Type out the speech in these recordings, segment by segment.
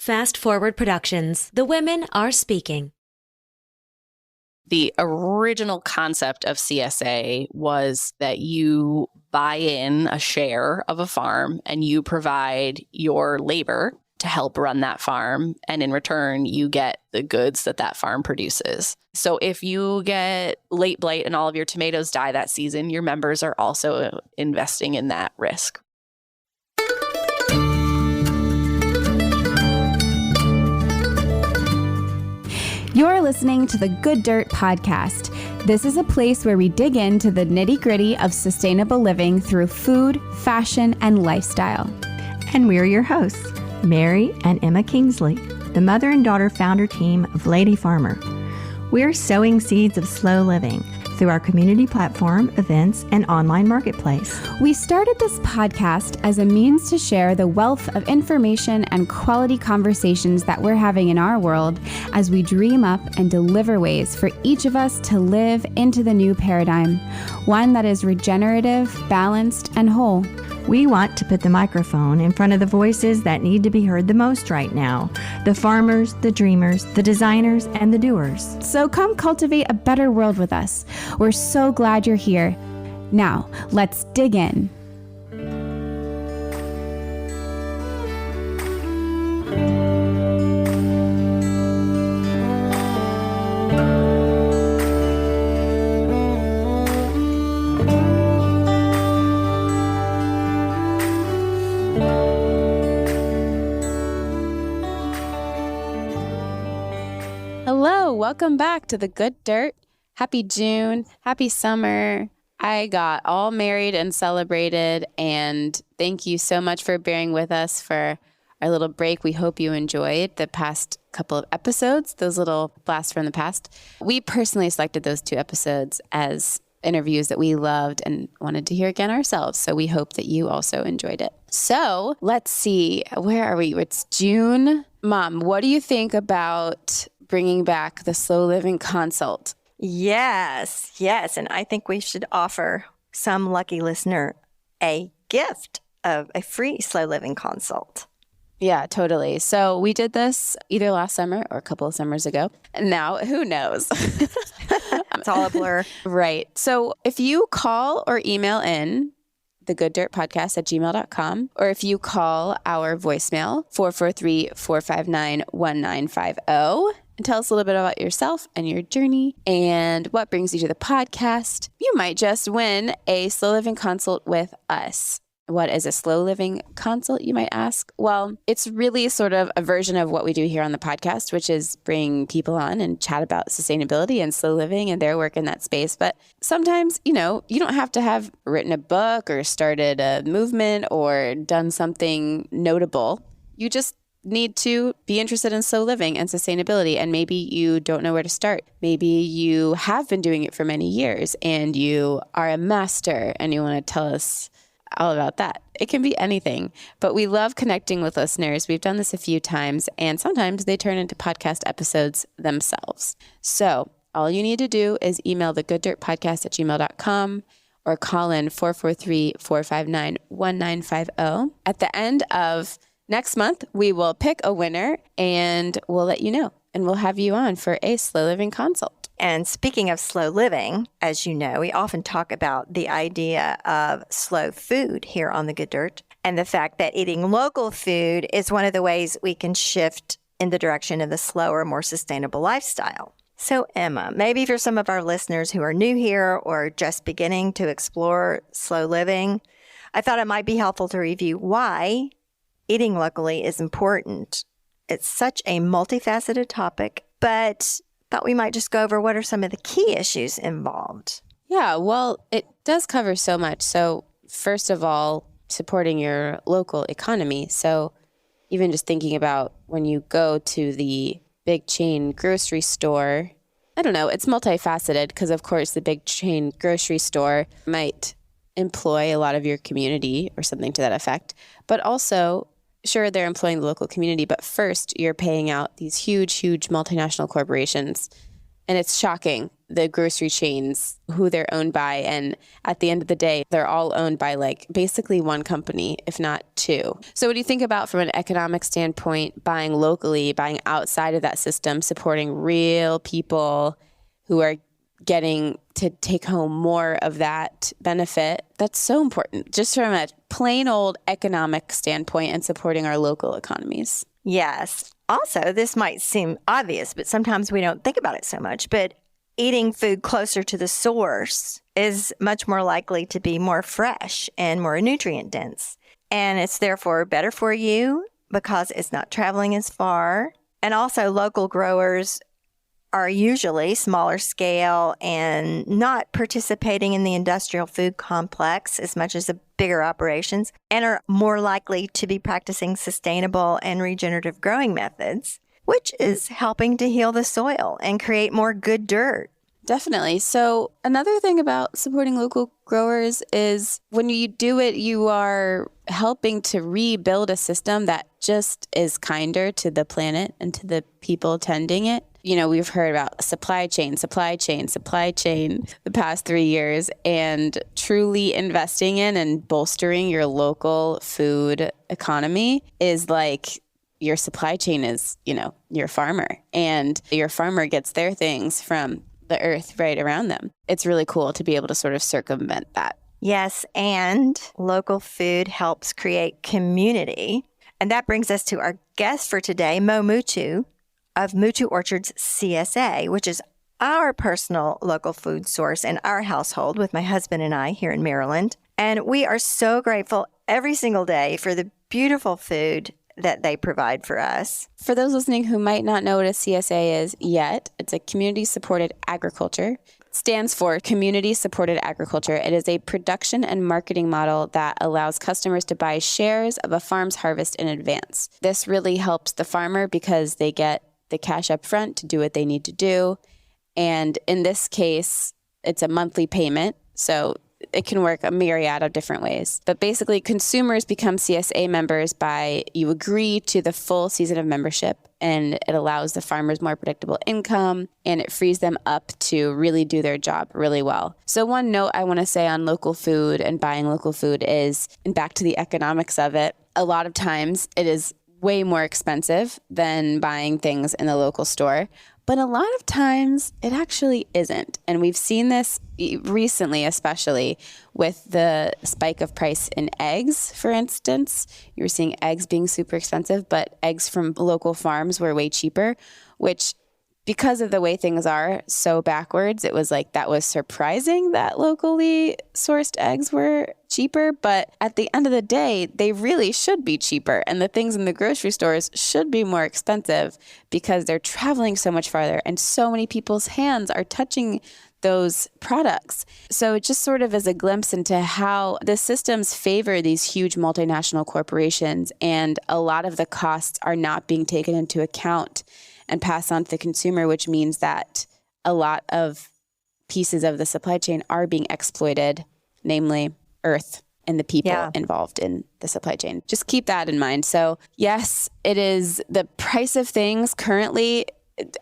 Fast Forward Productions. The women are speaking. The original concept of CSA was that you buy in a share of a farm and you provide your labor to help run that farm. And in return, you get the goods that that farm produces. So if you get late blight and all of your tomatoes die that season, your members are also investing in that risk. You're listening to the Good Dirt Podcast. This is a place where we dig into the nitty-gritty of sustainable living through food, fashion, and lifestyle. And we're your hosts, Mary and Emma Kingsley, the mother and daughter founder team of Lady Farmer. We're sowing seeds of slow living through our community platform, events, and online marketplace. We started this podcast as a means to share the wealth of information and quality conversations that we're having in our world as we dream up and deliver ways for each of us to live into the new paradigm, one that is regenerative, balanced, and whole. We want to put the microphone in front of the voices that need to be heard the most right now, the farmers, the dreamers, the designers, and the doers. So come cultivate a better world with us. We're so glad you're here. Now, let's dig in. Hello, welcome back to the Good Dirt. Happy June, happy summer. I got all married and celebrated, and thank you so much for bearing with us for our little break. We hope you enjoyed the past couple of episodes, those little blasts from the past. We personally selected those 2 episodes as interviews that we loved and wanted to hear again ourselves. So we hope that you also enjoyed it. So let's see, where are we? It's June. Mom, what do you think about bringing back the Slow Living Consult? Yes. And I think we should offer some lucky listener a gift of a free Slow Living Consult. Yeah, totally. So we did this either last summer or a couple of summers ago. And now, who knows? It's all a blur. Right. So if you call or email in thegooddirtpodcast@gmail.com, or if you call our voicemail, 443-459-1950, and tell us a little bit about yourself and your journey and what brings you to the podcast, you might just win a Slow Living Consult with us. What is a slow living consult, you might ask? Well, it's really sort of a version of what we do here on the podcast, which is bring people on and chat about sustainability and slow living and their work in that space. But sometimes, you don't have to have written a book or started a movement or done something notable. You just need to be interested in slow living and sustainability. And maybe you don't know where to start. Maybe you have been doing it for many years and you are a master and you want to tell us all about that. It can be anything, but we love connecting with listeners. We've done this a few times, and sometimes they turn into podcast episodes themselves. So all you need to do is email thegooddirtpodcast@gmail.com or call in 443-459-1950. At the end of next month, we will pick a winner and we'll let you know, and we'll have you on for a Slow Living Consult. And speaking of slow living, as you know, we often talk about the idea of slow food here on the Good Dirt, and the fact that eating local food is one of the ways we can shift in the direction of the slower, more sustainable lifestyle. So Emma, maybe for some of our listeners who are new here or just beginning to explore slow living, I thought it might be helpful to review why eating locally is important. It's such a multifaceted topic, but thought we might just go over what are some of the key issues involved. Yeah, well, it does cover so much. So first of all, supporting your local economy. So even just thinking about when you go to the big chain grocery store, I don't know, it's multifaceted because, of course, the big chain grocery store might employ a lot of your community or something to that effect. But also, sure, they're employing the local community, but first you're paying out these huge multinational corporations And it's shocking, the grocery chains, who they're owned by. And at the end of the day, they're all owned by like basically one company, if not two. So what do you think about from an economic standpoint, buying locally, buying outside of that system, supporting real people who are getting to take home more of that benefit? That's so important, just from a plain old economic standpoint and supporting our local economies. Yes. Also, this might seem obvious, but sometimes we don't think about it so much. But eating food closer to the source is much more likely to be more fresh and more nutrient dense. And it's therefore better for you because it's not traveling as far. And also, local growers are usually smaller scale and not participating in the industrial food complex as much as the bigger operations, and are more likely to be practicing sustainable and regenerative growing methods, which is helping to heal the soil and create more good dirt. Definitely. So another thing about supporting local growers is when you do it, you are helping to rebuild a system that just is kinder to the planet and to the people tending it. You know, we've heard about supply chain the past 3 years, and truly investing in and bolstering your local food economy is like your supply chain is, you know, your farmer, and your farmer gets their things from the earth right around them. It's really cool to be able to sort of circumvent that. Yes, and local food helps create community. And that brings us to our guest for today, Moutoux of Moutoux Orchards, CSA, which is our personal local food source in our household with my husband and I here in Maryland. And we are so grateful every single day for the beautiful food that they provide for us. For those listening who might not know what a CSA is yet, it's a community-supported agriculture. It stands for community-supported agriculture. It is a production and marketing model that allows customers to buy shares of a farm's harvest in advance. This really helps the farmer because they get the cash up front to do what they need to do. And in this case, it's a monthly payment. So it can work a myriad of different ways. But basically, consumers become CSA members by you agree to the full season of membership, and it allows the farmers more predictable income, and it frees them up to really do their job really well. So one note I want to say on local food and buying local food is, and back to the economics of it, a lot of times it is way more expensive than buying things in the local store. But a lot of times it actually isn't. And we've seen this recently, especially with the spike of price in eggs, for instance. You were seeing eggs being super expensive, but eggs from local farms were way cheaper, which, because of the way things are so backwards, it was like that was surprising that locally sourced eggs were cheaper. But at the end of the day, they really should be cheaper. And the things in the grocery stores should be more expensive because they're traveling so much farther and so many people's hands are touching those products. So it just sort of is a glimpse into how the systems favor these huge multinational corporations, and a lot of the costs are not being taken into account and pass on to the consumer, which means that a lot of pieces of the supply chain are being exploited, namely earth and the people involved in the supply chain. Just keep that in mind. So yes, it is the price of things currently.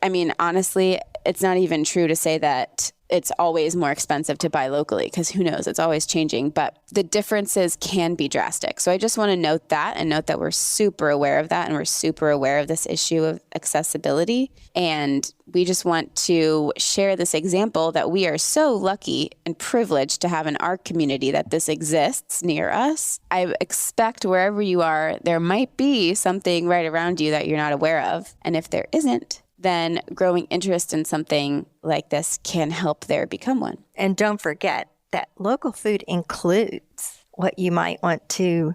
I mean, honestly, it's not even true to say that it's always more expensive to buy locally, because who knows, it's always changing, but the differences can be drastic. So I just want to note that, and note that we're super aware of that, and we're super aware of this issue of accessibility. And we just want to share this example that we are so lucky and privileged to have in our community, that this exists near us. I expect wherever you are, there might be something right around you that you're not aware of. And if there isn't, then growing interest in something like this can help there become one. And don't forget that local food includes what you might want to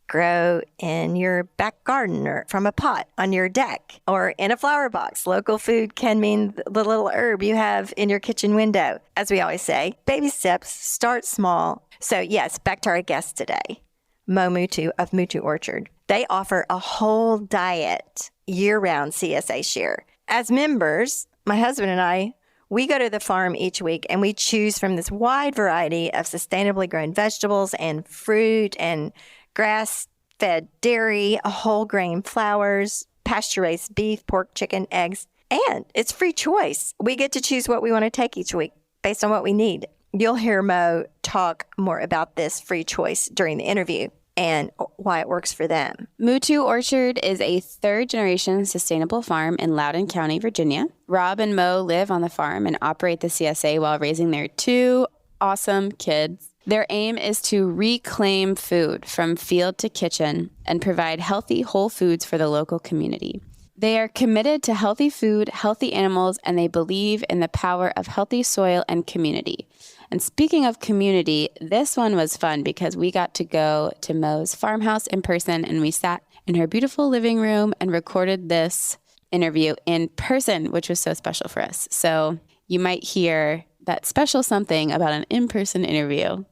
grow in your back garden or from a pot on your deck or in a flower box. Local food can mean the little herb you have in your kitchen window. As we always say, baby steps, start small. So yes, back to our guest today, Moutoux of Moutoux Orchard. They offer a whole diet year-round CSA share. As members, my husband and I, we go to the farm each week and we choose from this wide variety of sustainably grown vegetables and fruit and grass-fed dairy, whole grain flours, pasture-raised beef, pork, chicken, eggs, And it's free choice. We get to choose what we want to take each week based on what we need. You'll hear Mo talk more about this free choice during the interview and why it works for them. Moutoux Orchard is a third-generation sustainable farm in Loudoun County, Virginia. Rob and Mo live on the farm and operate the CSA while raising their 2 awesome kids. Their aim is to reclaim food from field to kitchen and provide healthy, whole foods for the local community. They are committed to healthy food, healthy animals, and they believe in the power of healthy soil and community. And speaking of community, this one was fun because we got to go to Mo's farmhouse in person, and we sat in her beautiful living room and recorded this interview in person, which was so special for us. So you might hear that special something about an in-person interview.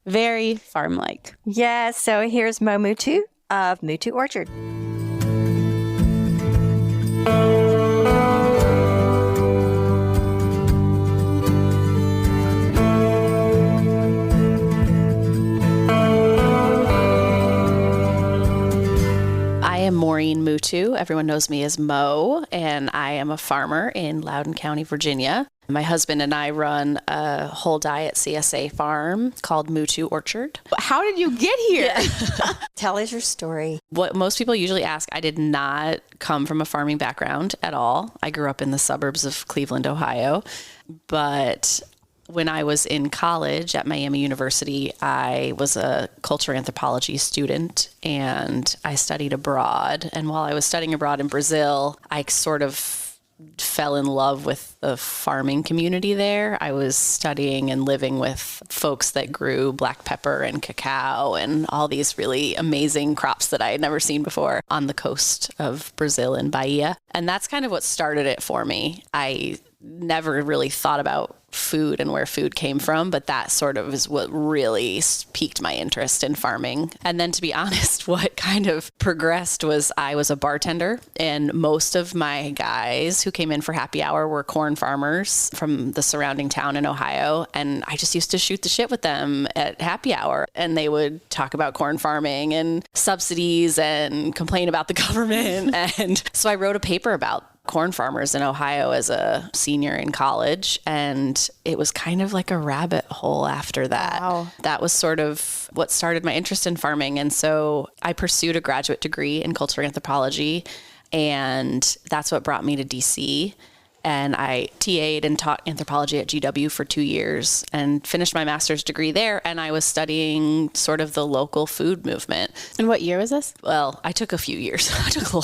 Very farm-like. Yeah, so here's Mo Moutoux of Moutoux Orchard. I am Maureen Moutoux. Everyone knows me as Mo, and I am a farmer in Loudoun County, Virginia. My husband and I run a whole diet CSA farm called Moutoux Orchard. How did you get here? Tell us your story. What most people usually ask, I did not come from a farming background at all. I grew up in the suburbs of Cleveland, Ohio. But when I was in college at Miami University, I was a cultural anthropology student and I studied abroad. And while I was studying abroad in Brazil, I sort of fell in love with the farming community there. I was studying and living with folks that grew black pepper and cacao and all these really amazing crops that I had never seen before on the coast of Brazil in Bahia. And that's kind of what started it for me. I never really thought about food and where food came from, but that sort of is what really piqued my interest in farming. And then to be honest, what kind of progressed was I was a bartender, and most of my guys who came in for happy hour were corn farmers from the surrounding town in Ohio. And I just used to shoot the shit with them at happy hour, and they would talk about corn farming and subsidies and complain about the government. And so I wrote a paper about corn farmers in Ohio as a senior in college. And it was kind of like a rabbit hole after that. Wow. That was sort of what started my interest in farming. And so I pursued a graduate degree in cultural anthropology. And that's what brought me to DC. And I TA'd and taught anthropology at GW for 2 years and finished my master's degree there. And I was studying sort of the local food movement. And what year was this? Well, I took a few years. I took a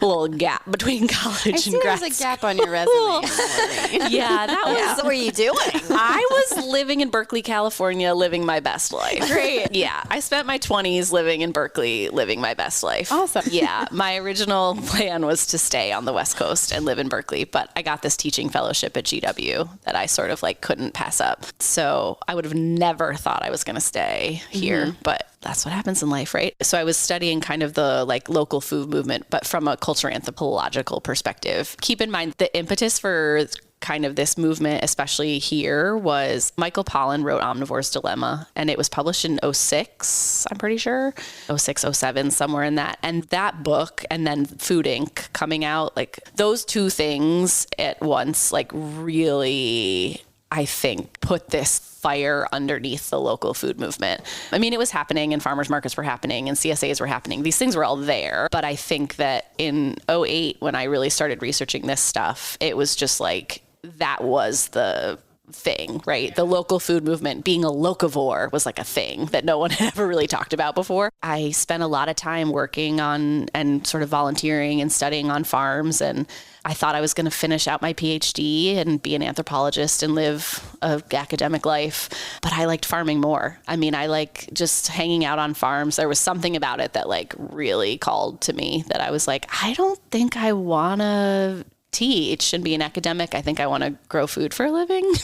little gap between college and grad there's a gap on your resume. Yeah, that was. What were you doing? I was living in Berkeley, California, living my best life. Great. Yeah, I spent my 20s living in Berkeley, living my best life. Awesome. Yeah, my original plan was to stay on the West Coast and live in Berkeley, but I got this teaching fellowship at GW that I sort of like couldn't pass up. So I would have never thought I was going to stay here, but that's what happens in life, right? So I was studying kind of the like local food movement, but from a culture anthropological perspective. Keep in mind the impetus for kind of this movement, especially here, was Michael Pollan wrote Omnivore's Dilemma, and it was published in 06, I'm pretty sure, 06, 07, somewhere in that. And that book, and then Food Inc. coming out, like those two things at once, like really, I think, put this fire underneath the local food movement. I mean, it was happening and farmers markets were happening and CSAs were happening. These things were all there. But I think that in 08, when I really started researching this stuff, it was just like, that was the thing, right? The local food movement, being a locavore, was like a thing that no one had ever really talked about before. I spent a lot of time working on and sort of volunteering and studying on farms. And I thought I was going to finish out my PhD and be an anthropologist and live an academic life. But I liked farming more. I mean, I like just hanging out on farms. There was something about it that like really called to me that I was like, I don't think I want to teach and be an academic. I think I want to grow food for a living.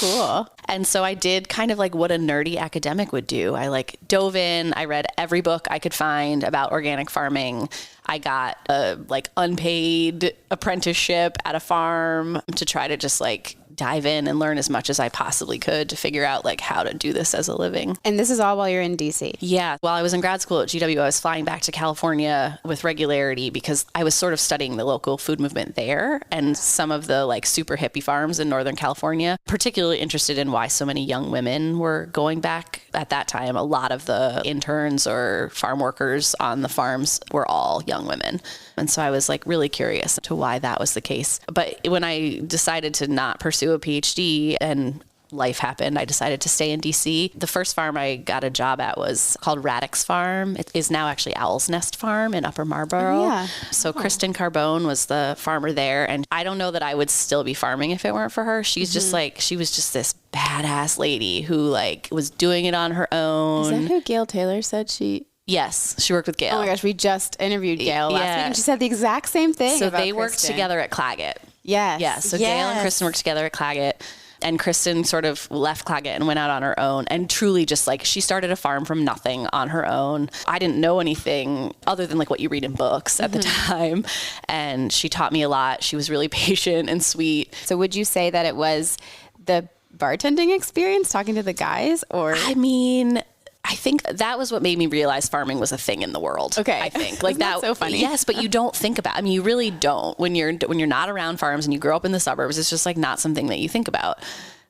Cool. And so I did kind of like what a nerdy academic would do. I like dove in, I read every book I could find about organic farming. I got a like unpaid apprenticeship at a farm to try to just like dive in and learn as much as I possibly could to figure out like how to do this as a living. And this is all while you're in DC. Yeah. While I was in grad school at GW, I was flying back to California with regularity because I was sort of studying the local food movement there and some of the like super hippie farms in Northern California, particularly interested in why so many young women were going back. At that time, a lot of the interns or farm workers on the farms were all young women. And so I was like really curious to why that was the case. But when I decided to not pursue a PhD and life happened, I decided to stay in DC. The first farm I got a job at was called Radix Farm. It is now actually Owl's Nest Farm in Upper Marlboro. Oh, yeah. So Kristen Carbone was the farmer there. And I don't know that I would still be farming if it weren't for her. She's just like, she was just this badass lady who like was doing it on her own. Is that who Gail Taylor said she... Yes, she worked with Gail. Oh my gosh, we just interviewed Gail last week and she said the exact same thing. So about they worked Kristen. together at Claggett. Yes. Yeah, so Gail and Kristen worked together at Claggett. And Kristen sort of left Claggett and went out on her own and truly just like she started a farm from nothing on her own. I didn't know anything other than like what you read in books at the time. And she taught me a lot. She was really patient and sweet. So would you say that it was the bartending experience talking to the guys or? I mean, I think that was what made me realize farming was a thing in the world. Okay. I think like that. So funny. Yes, but you don't think about, I mean, you really don't when you're not around farms and you grow up in the suburbs. It's just like not something that you think about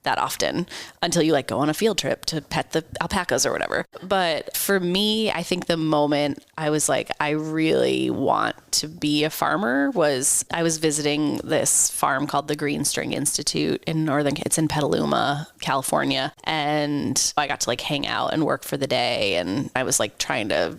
that often until you like go on a field trip to pet the alpacas or whatever. But for me, I think the moment I was like, I really want to be a farmer was I was visiting this farm called the Green String Institute in it's in Petaluma, California. And I got to like hang out and work for the day. And I was like trying to,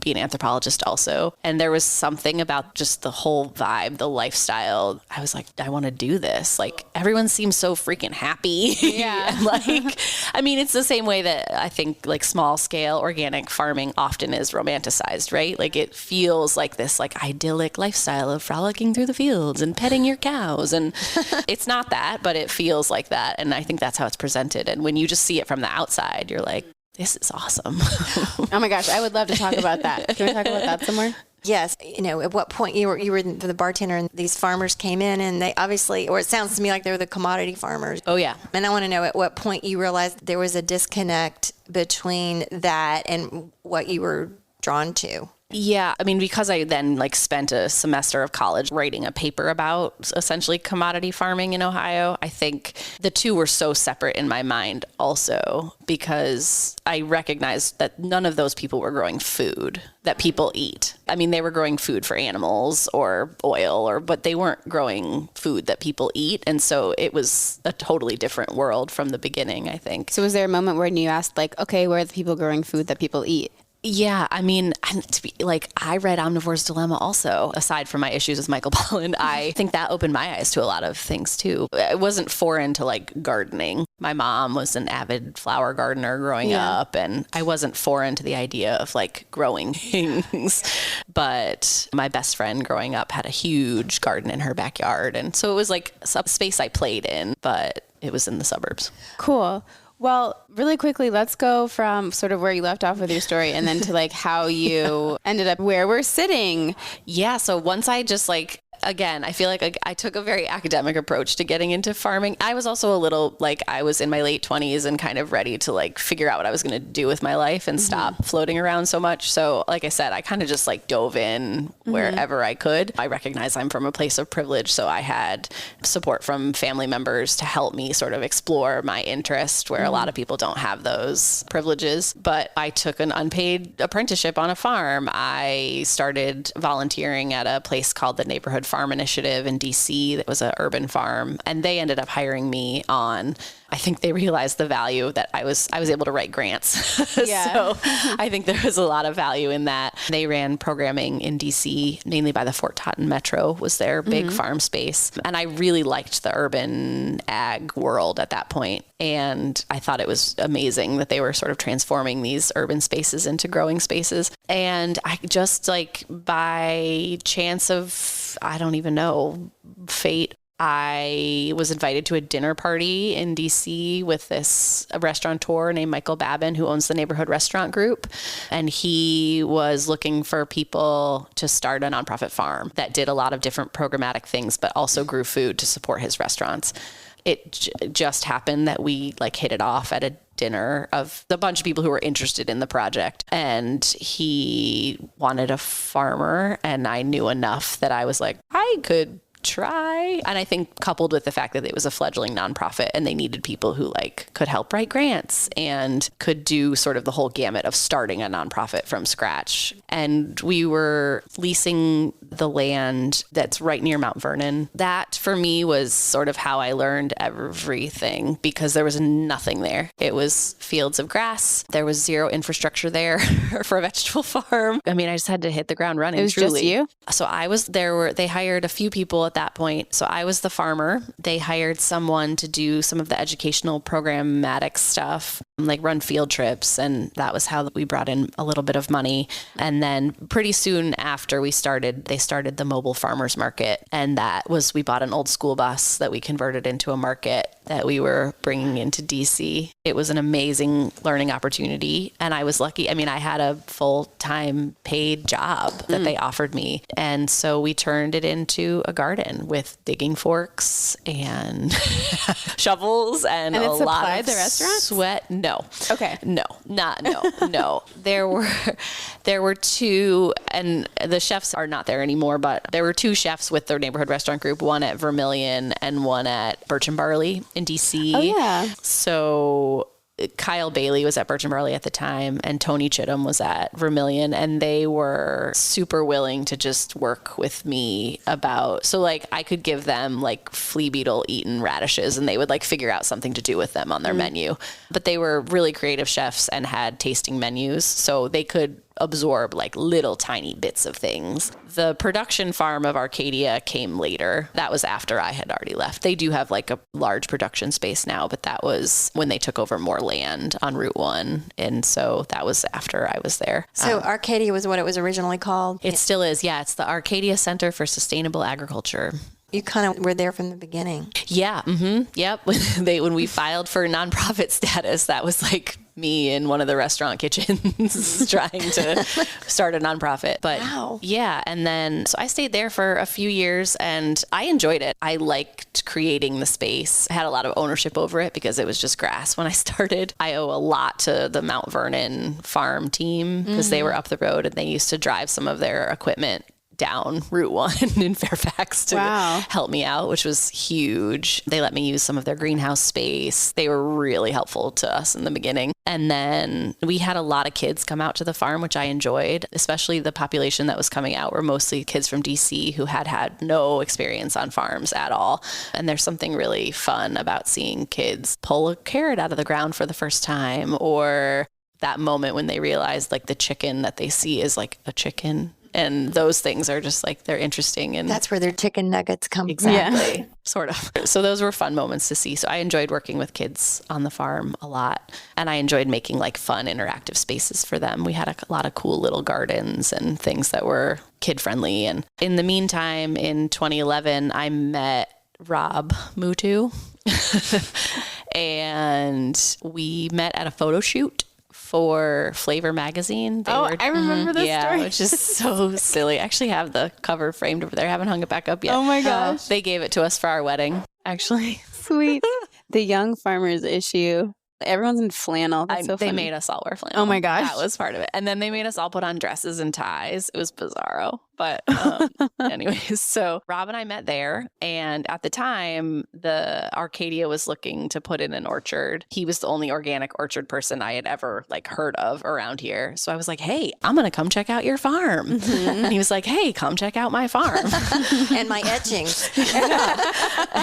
be an anthropologist also. And there was something about just the whole vibe, the lifestyle. I was like, I want to do this. Like everyone seems so freaking happy. Yeah. And like, I mean, it's the same way that I think like small scale organic farming often is romanticized, right? Like it feels like this like idyllic lifestyle of frolicking through the fields and petting your cows. And it's not that, but it feels like that. And I think that's how it's presented. And when you just see it from the outside, you're like, this is awesome. Oh my gosh, I would love to talk about that. Can we talk about that somewhere? Yes. At what point you were the bartender and these farmers came in and they obviously, or it sounds to me like they were the commodity farmers. Oh, yeah. And I want to know at what point you realized there was a disconnect between that and what you were drawn to. Yeah. I mean, because I then like spent a semester of college writing a paper about essentially commodity farming in Ohio, I think the two were so separate in my mind also because I recognized that none of those people were growing food that people eat. I mean, they were growing food for animals or oil but they weren't growing food that people eat. And so it was a totally different world from the beginning, I think. So was there a moment when you asked like, okay, where are the people growing food that people eat? Yeah, I mean, I read Omnivore's Dilemma also. Aside from my issues with Michael Pollan, I think that opened my eyes to a lot of things too. It wasn't foreign to like gardening. My mom was an avid flower gardener growing up, and I wasn't foreign to the idea of like growing things. But my best friend growing up had a huge garden in her backyard, and so it was like a space I played in, but it was in the suburbs. Cool. Well, really quickly, let's go from sort of where you left off with your story and then to like how you ended up where we're sitting. Yeah. So once I just like, again, I feel like I took a very academic approach to getting into farming. I was also a little like I was in my late 20s and kind of ready to like figure out what I was going to do with my life and stop floating around so much. So like I said, I kind of just like dove in wherever I could. I recognize I'm from a place of privilege. So I had support from family members to help me sort of explore my interest where a lot of people don't have those privileges. But I took an unpaid apprenticeship on a farm. I started volunteering at a place called the Neighborhood Farm Initiative in DC that was an urban farm, and they ended up hiring me on. I think they realized the value that I was able to write grants. Yeah. So I think there was a lot of value in that. They ran programming in DC, mainly by the Fort Totten Metro was their big farm space. And I really liked the urban ag world at that point. And I thought it was amazing that they were sort of transforming these urban spaces into growing spaces. And I just like by chance of, I don't even know, fate, I was invited to a dinner party in DC with a restaurateur named Michael Babin, who owns the Neighborhood Restaurant Group. And he was looking for people to start a nonprofit farm that did a lot of different programmatic things, but also grew food to support his restaurants. it just happened that we like hit it off at a dinner of the bunch of people who were interested in the project. And he wanted a farmer, and I knew enough that I was like, I could try. And I think coupled with the fact that it was a fledgling nonprofit and they needed people who like could help write grants and could do sort of the whole gamut of starting a nonprofit from scratch. And we were leasing the land that's right near Mount Vernon. That for me was sort of how I learned everything, because there was nothing there. It was fields of grass. There was zero infrastructure there for a vegetable farm. I mean, I just had to hit the ground running. It was truly. just you? So they hired a few people at that point. So I was the farmer. They hired someone to do some of the educational programmatic stuff, like run field trips. And that was how we brought in a little bit of money. And then pretty soon after they started the mobile farmers market. And we bought an old school bus that we converted into a market that we were bringing into DC. It was an amazing learning opportunity. And I was lucky. I mean, I had a full-time paid job that they offered me. And so we turned it into a garden with digging forks and shovels and a lot of the restaurant? sweat. No. Okay. No. There were two, and the chefs are not there anymore, but there were two chefs with their neighborhood restaurant group, one at Vermilion and one at Birch and Barley in DC. Oh, yeah. So Kyle Bailey was at Birch and Barley at the time, and Tony Chittum was at Vermilion, and they were super willing to just work with me so like I could give them like flea beetle eaten radishes and they would like figure out something to do with them on their menu. But they were really creative chefs and had tasting menus, so they could absorb like little tiny bits of things. The production farm of Arcadia came later. That was after I had already left. They do have like a large production space now, but that was when they took over more land on Route 1. And so that was after I was there. So Arcadia was what it was originally called? It still is. Yeah. It's the Arcadia Center for Sustainable Agriculture. You kind of were there from the beginning. Yeah. Mm-hmm. Yep. When we filed for nonprofit status, that was like me in one of the restaurant kitchens trying to start a nonprofit. But wow. Yeah. And then, so I stayed there for a few years and I enjoyed it. I liked creating the space. I had a lot of ownership over it because it was just grass when I started. I owe a lot to the Mount Vernon farm team because they were up the road and they used to drive some of their equipment down Route 1 in Fairfax to help me out, which was huge. They let me use some of their greenhouse space. They were really helpful to us in the beginning. And then we had a lot of kids come out to the farm, which I enjoyed, especially the population that was coming out were mostly kids from DC who had no experience on farms at all. And there's something really fun about seeing kids pull a carrot out of the ground for the first time, or that moment when they realize like the chicken that they see is like a chicken. And those things are just like, they're interesting. And that's where their chicken nuggets come from. Exactly. Yeah. Sort of. So those were fun moments to see. So I enjoyed working with kids on the farm a lot. And I enjoyed making like fun interactive spaces for them. We had a lot of cool little gardens and things that were kid friendly. And in the meantime, in 2011, I met Rob Moutoux and we met at a photo shoot for Flavor magazine. I remember this story. Which is so silly. I actually have the cover framed over there. I haven't hung it back up yet. Oh my gosh. They gave it to us for our wedding, actually. Sweet. The Young Farmers issue. Everyone's in flannel. That's so funny. They made us all wear flannel. Oh my gosh. That was part of it. And then they made us all put on dresses and ties. It was bizarro. But anyways, so Rob and I met there. And at the time, the Arcadia was looking to put in an orchard. He was the only organic orchard person I had ever like heard of around here. So I was like, hey, I'm going to come check out your farm. And he was like, hey, come check out my farm. And my etchings.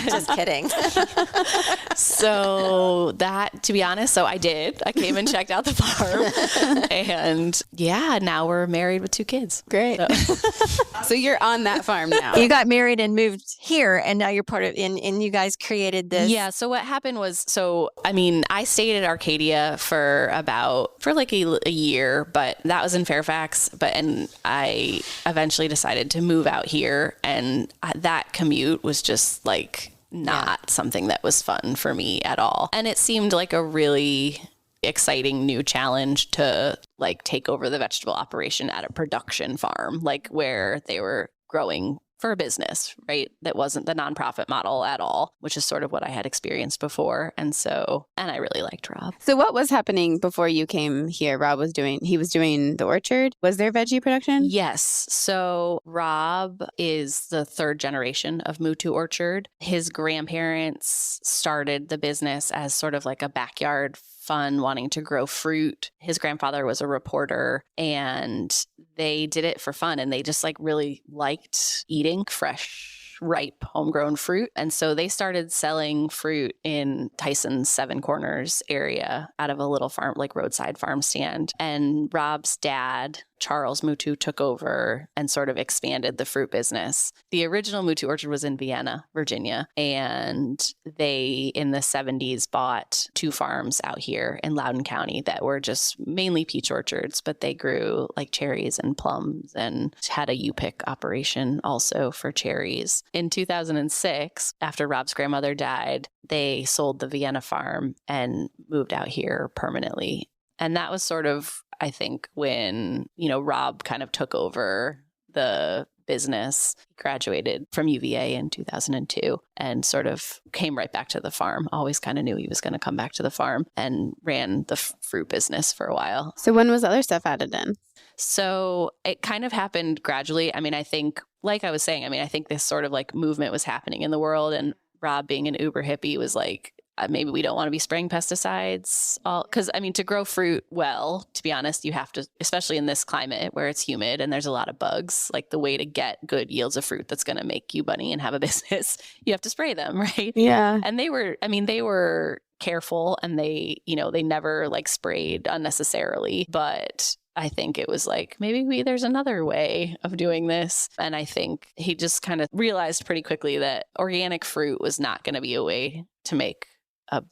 Just kidding. So that, to be honest, so I did. I came and checked out the farm. And yeah, now we're married with 2 kids. Great. So you're on that farm now. You got married and moved here, and now you're part of, and you guys created this. Yeah. So what happened was, I stayed at Arcadia for like a year, but that was in Fairfax. And I eventually decided to move out here, and that commute was just like not something that was fun for me at all. And it seemed like a really exciting new challenge to like take over the vegetable operation at a production farm, like where they were growing for a business, right? That wasn't the nonprofit model at all, which is sort of what I had experienced before. And I really liked Rob. So what was happening before you came here? He was doing the orchard. Was there veggie production? Yes. So Rob is the third generation of Moutoux Orchard. His grandparents started the business as sort of like a backyard fun, wanting to grow fruit. His grandfather was a reporter, and they did it for fun, and they just like really liked eating fresh, ripe, homegrown fruit. And so they started selling fruit in Tyson's Seven Corners area out of a little farm, like roadside farm stand. And Rob's dad, Charles Moutoux, took over and sort of expanded the fruit business. The original Moutoux Orchard was in Vienna, Virginia, and they, in the 70s, bought 2 farms out here in Loudoun County that were just mainly peach orchards, but they grew like cherries and plums and had a U-pick operation also for cherries. In 2006, after Rob's grandmother died, they sold the Vienna farm and moved out here permanently. And that was sort of, I think, when, Rob kind of took over the business. He graduated from UVA in 2002 and sort of came right back to the farm. Always kind of knew he was going to come back to the farm, and ran the fruit business for a while. So when was other stuff added in? So it kind of happened gradually. I mean, I think, like I was saying, I think this sort of like movement was happening in the world, and Rob, being an uber hippie, was like, maybe we don't want to be spraying pesticides. Because, to grow fruit well, to be honest, you have to, especially in this climate where it's humid and there's a lot of bugs, like the way to get good yields of fruit that's going to make you money and have a business, you have to spray them, right? Yeah. And they were careful, and they never like sprayed unnecessarily. But I think it was like, maybe there's another way of doing this. And I think he just kind of realized pretty quickly that organic fruit was not going to be a way to make a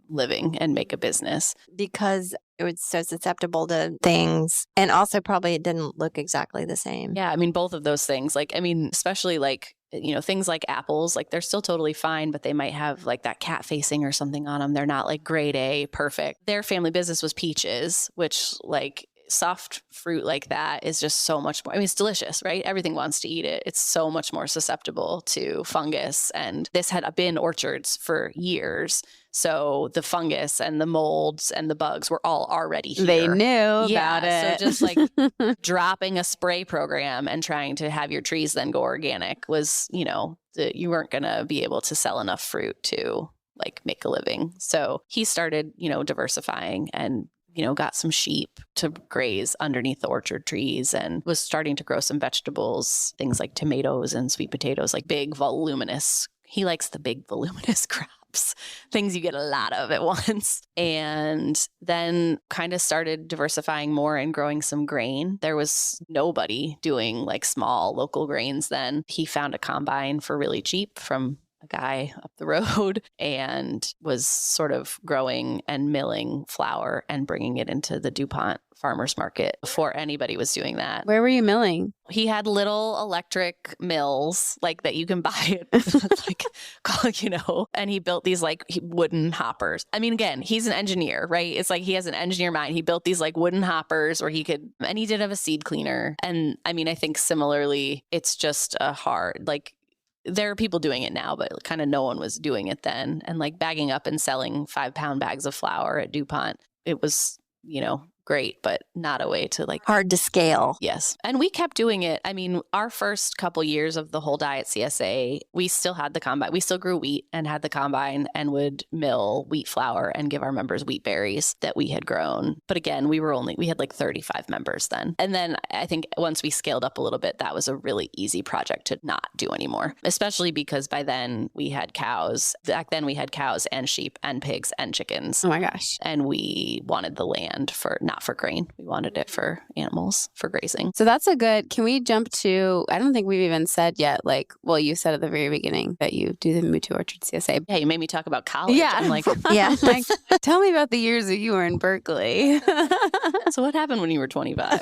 living and make a business, because it was so susceptible to things, and also probably it didn't look exactly the same. Yeah, both of those things. Like, especially like, things like apples, like they're still totally fine, but they might have like that cat facing or something on them. They're not like grade A perfect. Their family business was peaches, which like soft fruit like that is just so much more, it's delicious, right? Everything wants to eat it. It's so much more susceptible to fungus. And this had been orchards for years. So the fungus and the molds and the bugs were all already here. They knew about it. So just like dropping a spray program and trying to have your trees then go organic was, you weren't going to be able to sell enough fruit to like make a living. So he started, diversifying and got some sheep to graze underneath the orchard trees, and was starting to grow some vegetables, things like tomatoes and sweet potatoes, like big, voluminous. He likes the big, voluminous crops, things you get a lot of at once. And then kind of started diversifying more and growing some grain. There was nobody doing like small local grains then. He found a combine for really cheap from a guy up the road, and was sort of growing and milling flour and bringing it into the DuPont farmers market before anybody was doing that. Where were you milling? He had little electric mills like that you can buy at like, and he built these like wooden hoppers. Again, he's an engineer, right? It's like he has an engineer mind. He built these like wooden hoppers where he did have a seed cleaner. And I think similarly, it's just a hard, like, there are people doing it now, but kind of no one was doing it then. And like bagging up and selling 5-pound bags of flour at DuPont, it was, great, but not a way to like hard to scale. Yes. And we kept doing it. Our first couple years of the whole diet CSA, we still had the combine. We still grew wheat and had the combine and would mill wheat flour and give our members wheat berries that we had grown. But again, we had like 35 members then. And then I think once we scaled up a little bit, that was a really easy project to not do anymore, especially because by then we had cows. Back then we had cows and sheep and pigs and chickens. Oh my gosh. And we wanted the land not for grain. We wanted it for animals, for grazing. So can we jump to, I don't think we've even said yet, you said at the very beginning that you do the Moutoux Orchard CSA. Yeah, you made me talk about college. Yeah. I'm like, yeah. Tell me about the years that you were in Berkeley. So what happened when you were 25?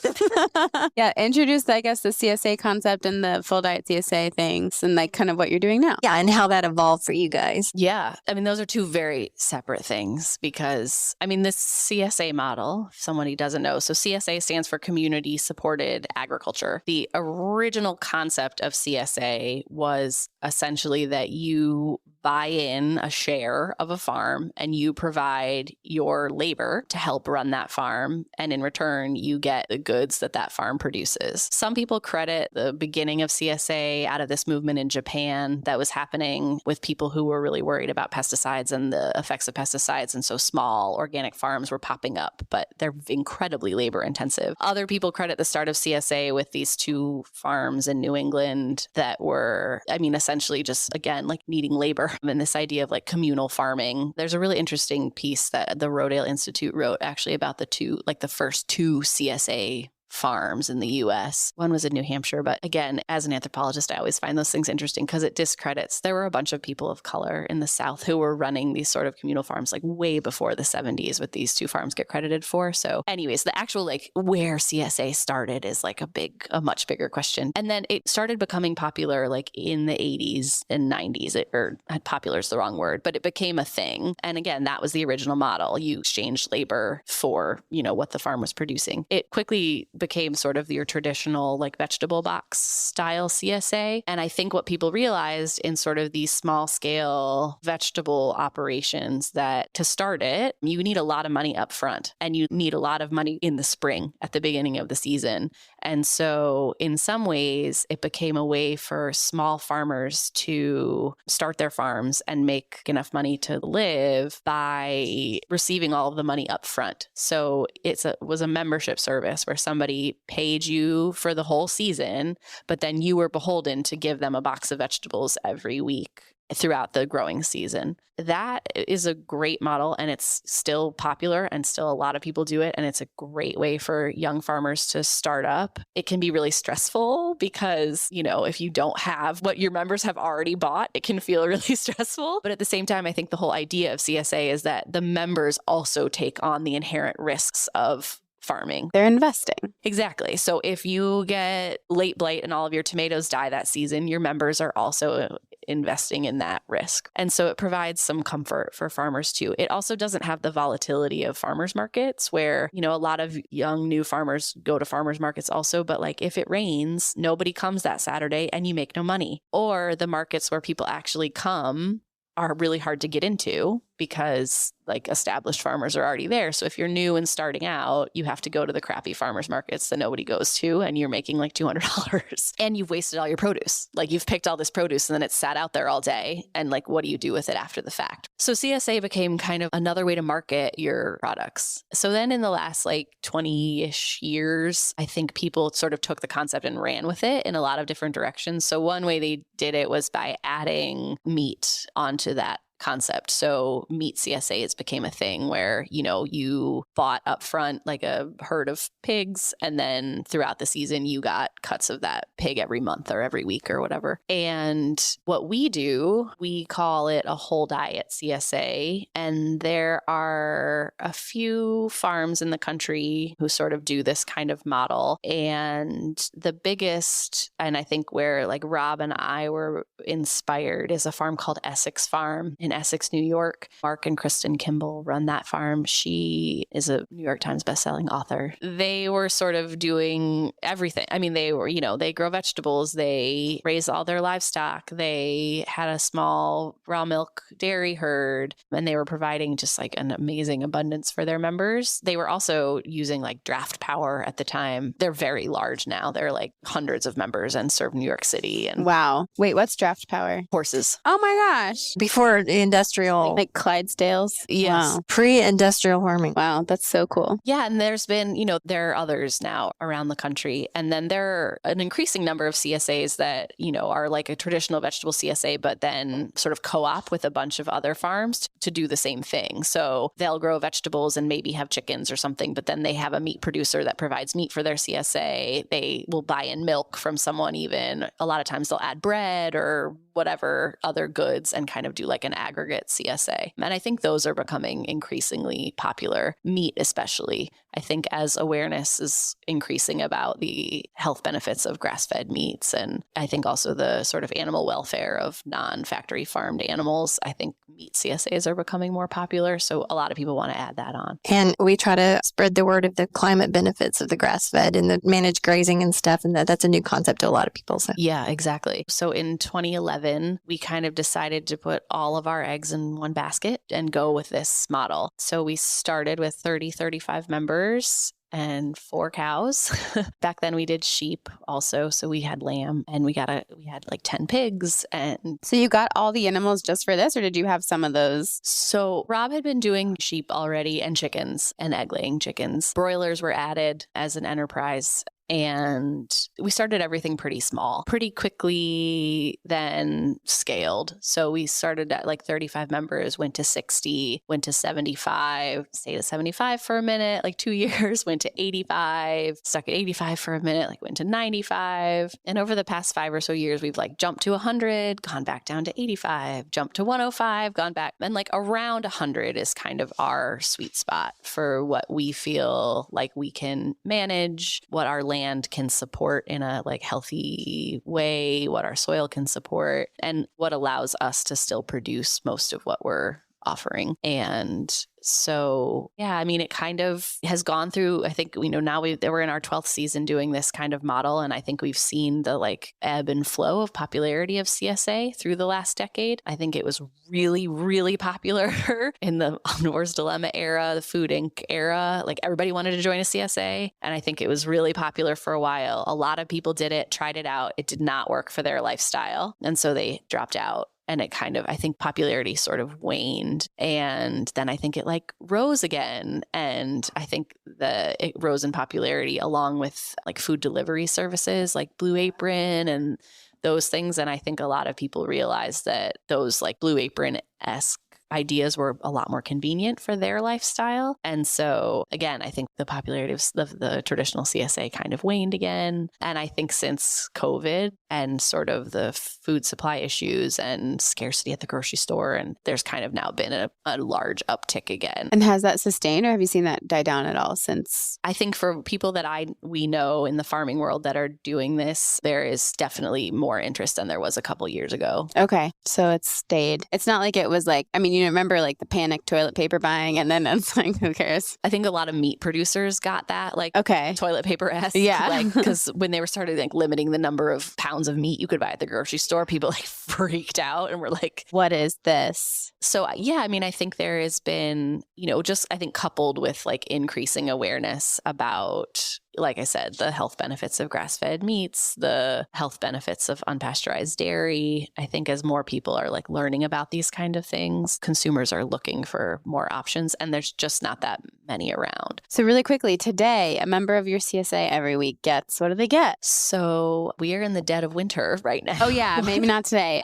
Yeah, introduce, I guess, the CSA concept and the full diet CSA things and like kind of what you're doing now. Yeah, and how that evolved for you guys. Yeah. Those are two very separate things because, this CSA model, if someone somebody doesn't know. So CSA stands for Community Supported Agriculture. The original concept of CSA was essentially that you buy in a share of a farm and you provide your labor to help run that farm. And in return, you get the goods that that farm produces. Some people credit the beginning of CSA out of this movement in Japan that was happening with people who were really worried about pesticides and the effects of pesticides. And so small organic farms were popping up, but they're incredibly labor intensive. Other people credit the start of CSA with these 2 farms in New England that were, essentially just, again, like needing labor. And this idea of like communal farming. There's a really interesting piece that the Rodale Institute wrote actually about the first 2 CSA farms in the US. One was in New Hampshire, but again, as an anthropologist, I always find those things interesting because it discredits. There were a bunch of people of color in the South who were running these sort of communal farms like way before the 70s, with these 2 farms get credited for. So anyways, the actual like where CSA started is like a much bigger question. And then it started becoming popular like in the 80s and 90s, or popular is the wrong word, but it became a thing. And again, that was the original model. You exchanged labor for, what the farm was producing. It quickly became sort of your traditional like vegetable box style CSA. And I think what people realized in sort of these small scale vegetable operations that to start it, you need a lot of money up front and you need a lot of money in the spring at the beginning of the season. And so in some ways, it became a way for small farmers to start their farms and make enough money to live by receiving all of the money up front. So it was a membership service where somebody paid you for the whole season, but then you were beholden to give them a box of vegetables every week throughout the growing season. That is a great model, and it's still popular and still a lot of people do it. And it's a great way for young farmers to start up. It can be really stressful because, if you don't have what your members have already bought, it can feel really stressful. But at the same time, I think the whole idea of CSA is that the members also take on the inherent risks of farming. They're investing. Exactly. So if you get late blight and all of your tomatoes die that season, your members are also investing in that risk. And so it provides some comfort for farmers too. It also doesn't have the volatility of farmers markets where, a lot of young new farmers go to farmers markets also, but like if it rains, nobody comes that Saturday and you make no money. Or the markets where people actually come are really hard to get into because like established farmers are already there. So if you're new and starting out, you have to go to the crappy farmers markets that nobody goes to, and you're making like $200 and you've wasted all your produce. Like you've picked all this produce and then it's sat out there all day. And like, what do you do with it after the fact? So CSA became kind of another way to market your products. So then in the last like 20-ish years, I think people sort of took the concept and ran with it in a lot of different directions. So one way they did it was by adding meat onto that concept. So meat CSAs became a thing where, you bought up front like a herd of pigs, and then throughout the season, you got cuts of that pig every month or every week or whatever. And what we do, we call it a whole diet CSA. And there are a few farms in the country who sort of do this kind of model. And the biggest, and I think where like Rob and I were inspired, is a farm called Essex Farm in Essex, New York. Mark and Kristen Kimball run that farm. She is a New York Times bestselling author. They were sort of doing everything. They were, they grow vegetables. They raise all their livestock. They had a small raw milk dairy herd, and they were providing just like an amazing abundance for their members. They were also using like draft power at the time. They're very large now. They're like hundreds of members and serve New York City. And wow. Wait, what's draft power? Horses. Oh my gosh. Before the industrial, Like Clydesdales? Yes. Wow. Pre-industrial farming. Wow, that's so cool. Yeah, and there's been, there are others now around the country. And then there are an increasing number of CSAs that, are like a traditional vegetable CSA, but then sort of co-op with a bunch of other farms to do the same thing. So they'll grow vegetables and maybe have chickens or something, but then they have a meat producer that provides meat for their CSA. They will buy in milk from someone even. A lot of times they'll add bread or whatever other goods and kind of do like an aggregate CSA. And I think those are becoming increasingly popular, meat especially. I think as awareness is increasing about the health benefits of grass-fed meats, and I think also the sort of animal welfare of non-factory farmed animals, I think meat CSAs are becoming more popular. So a lot of people want to add that on. And we try to spread the word of the climate benefits of the grass-fed and the managed grazing and stuff. And that's a new concept to a lot of people. So yeah, exactly. So in 2011, we kind of decided to put all of our eggs in one basket and go with this model. So we started with 35 members and 4 cows. Back then we did sheep also. So we had lamb and we had like 10 pigs. And So you got all the animals just for this, or did you have some of those? so Rob had been doing sheep already and chickens and egg laying chickens. Broilers were added as an enterprise. And we started everything pretty small, pretty quickly, then scaled. So we started at like 35 members, went to 60, went to 75, stayed at 75 for a minute, like 2 years, went to 85, stuck at 85 for a minute, like went to 95. And over the past 5 or so years, we've like jumped to 100, gone back down to 85, jumped to 105, gone back. And like around 100 is kind of our sweet spot for what we feel like we can manage, what our land can support in a like healthy way, what our soil can support, and what allows us to still produce most of what we're offering. And so, yeah, I mean, it kind of has gone through, I think, now we're in our 12th season doing this kind of model. And I think we've seen the like ebb and flow of popularity of CSA through the last decade. I think it was really, really popular in the Omnivore's Dilemma era, the Food Inc. era. Like everybody wanted to join a CSA. And I think it was really popular for a while. A lot of people did it, tried it out. It did not work for their lifestyle. And so they dropped out. And it kind of, I think popularity sort of waned. And then I think it like rose again. And I think it rose in popularity along with like food delivery services like Blue Apron and those things. And I think a lot of people realized that those like Blue Apron-esque ideas were a lot more convenient for their lifestyle. And so again, I think the popularity of the traditional CSA kind of waned again. And I think since COVID and sort of the food supply issues and scarcity at the grocery store, and there's kind of now been a large uptick again. And has that sustained, or have you seen that die down at all since? I think for people that we know in the farming world that are doing this, there is definitely more interest than there was a couple years ago. Okay. So it's stayed. It's not like it was like, I mean, you remember like the panic toilet paper buying, and then it's like, who cares? I think a lot of meat producers got that, like okay, toilet paper-esque. Yeah. Like, because when they were started like limiting the number of pounds of meat you could buy at the grocery store, people like freaked out and were like, what is this? So yeah, I mean, I think there has been, just I think coupled with like increasing awareness about, like I said, the health benefits of grass-fed meats, the health benefits of unpasteurized dairy. I think as more people are like learning about these kind of things, consumers are looking for more options, and there's just not that many around. So really quickly, today, a member of your CSA every week gets, what do they get? So we are in the dead of winter right now. Oh yeah, maybe not today.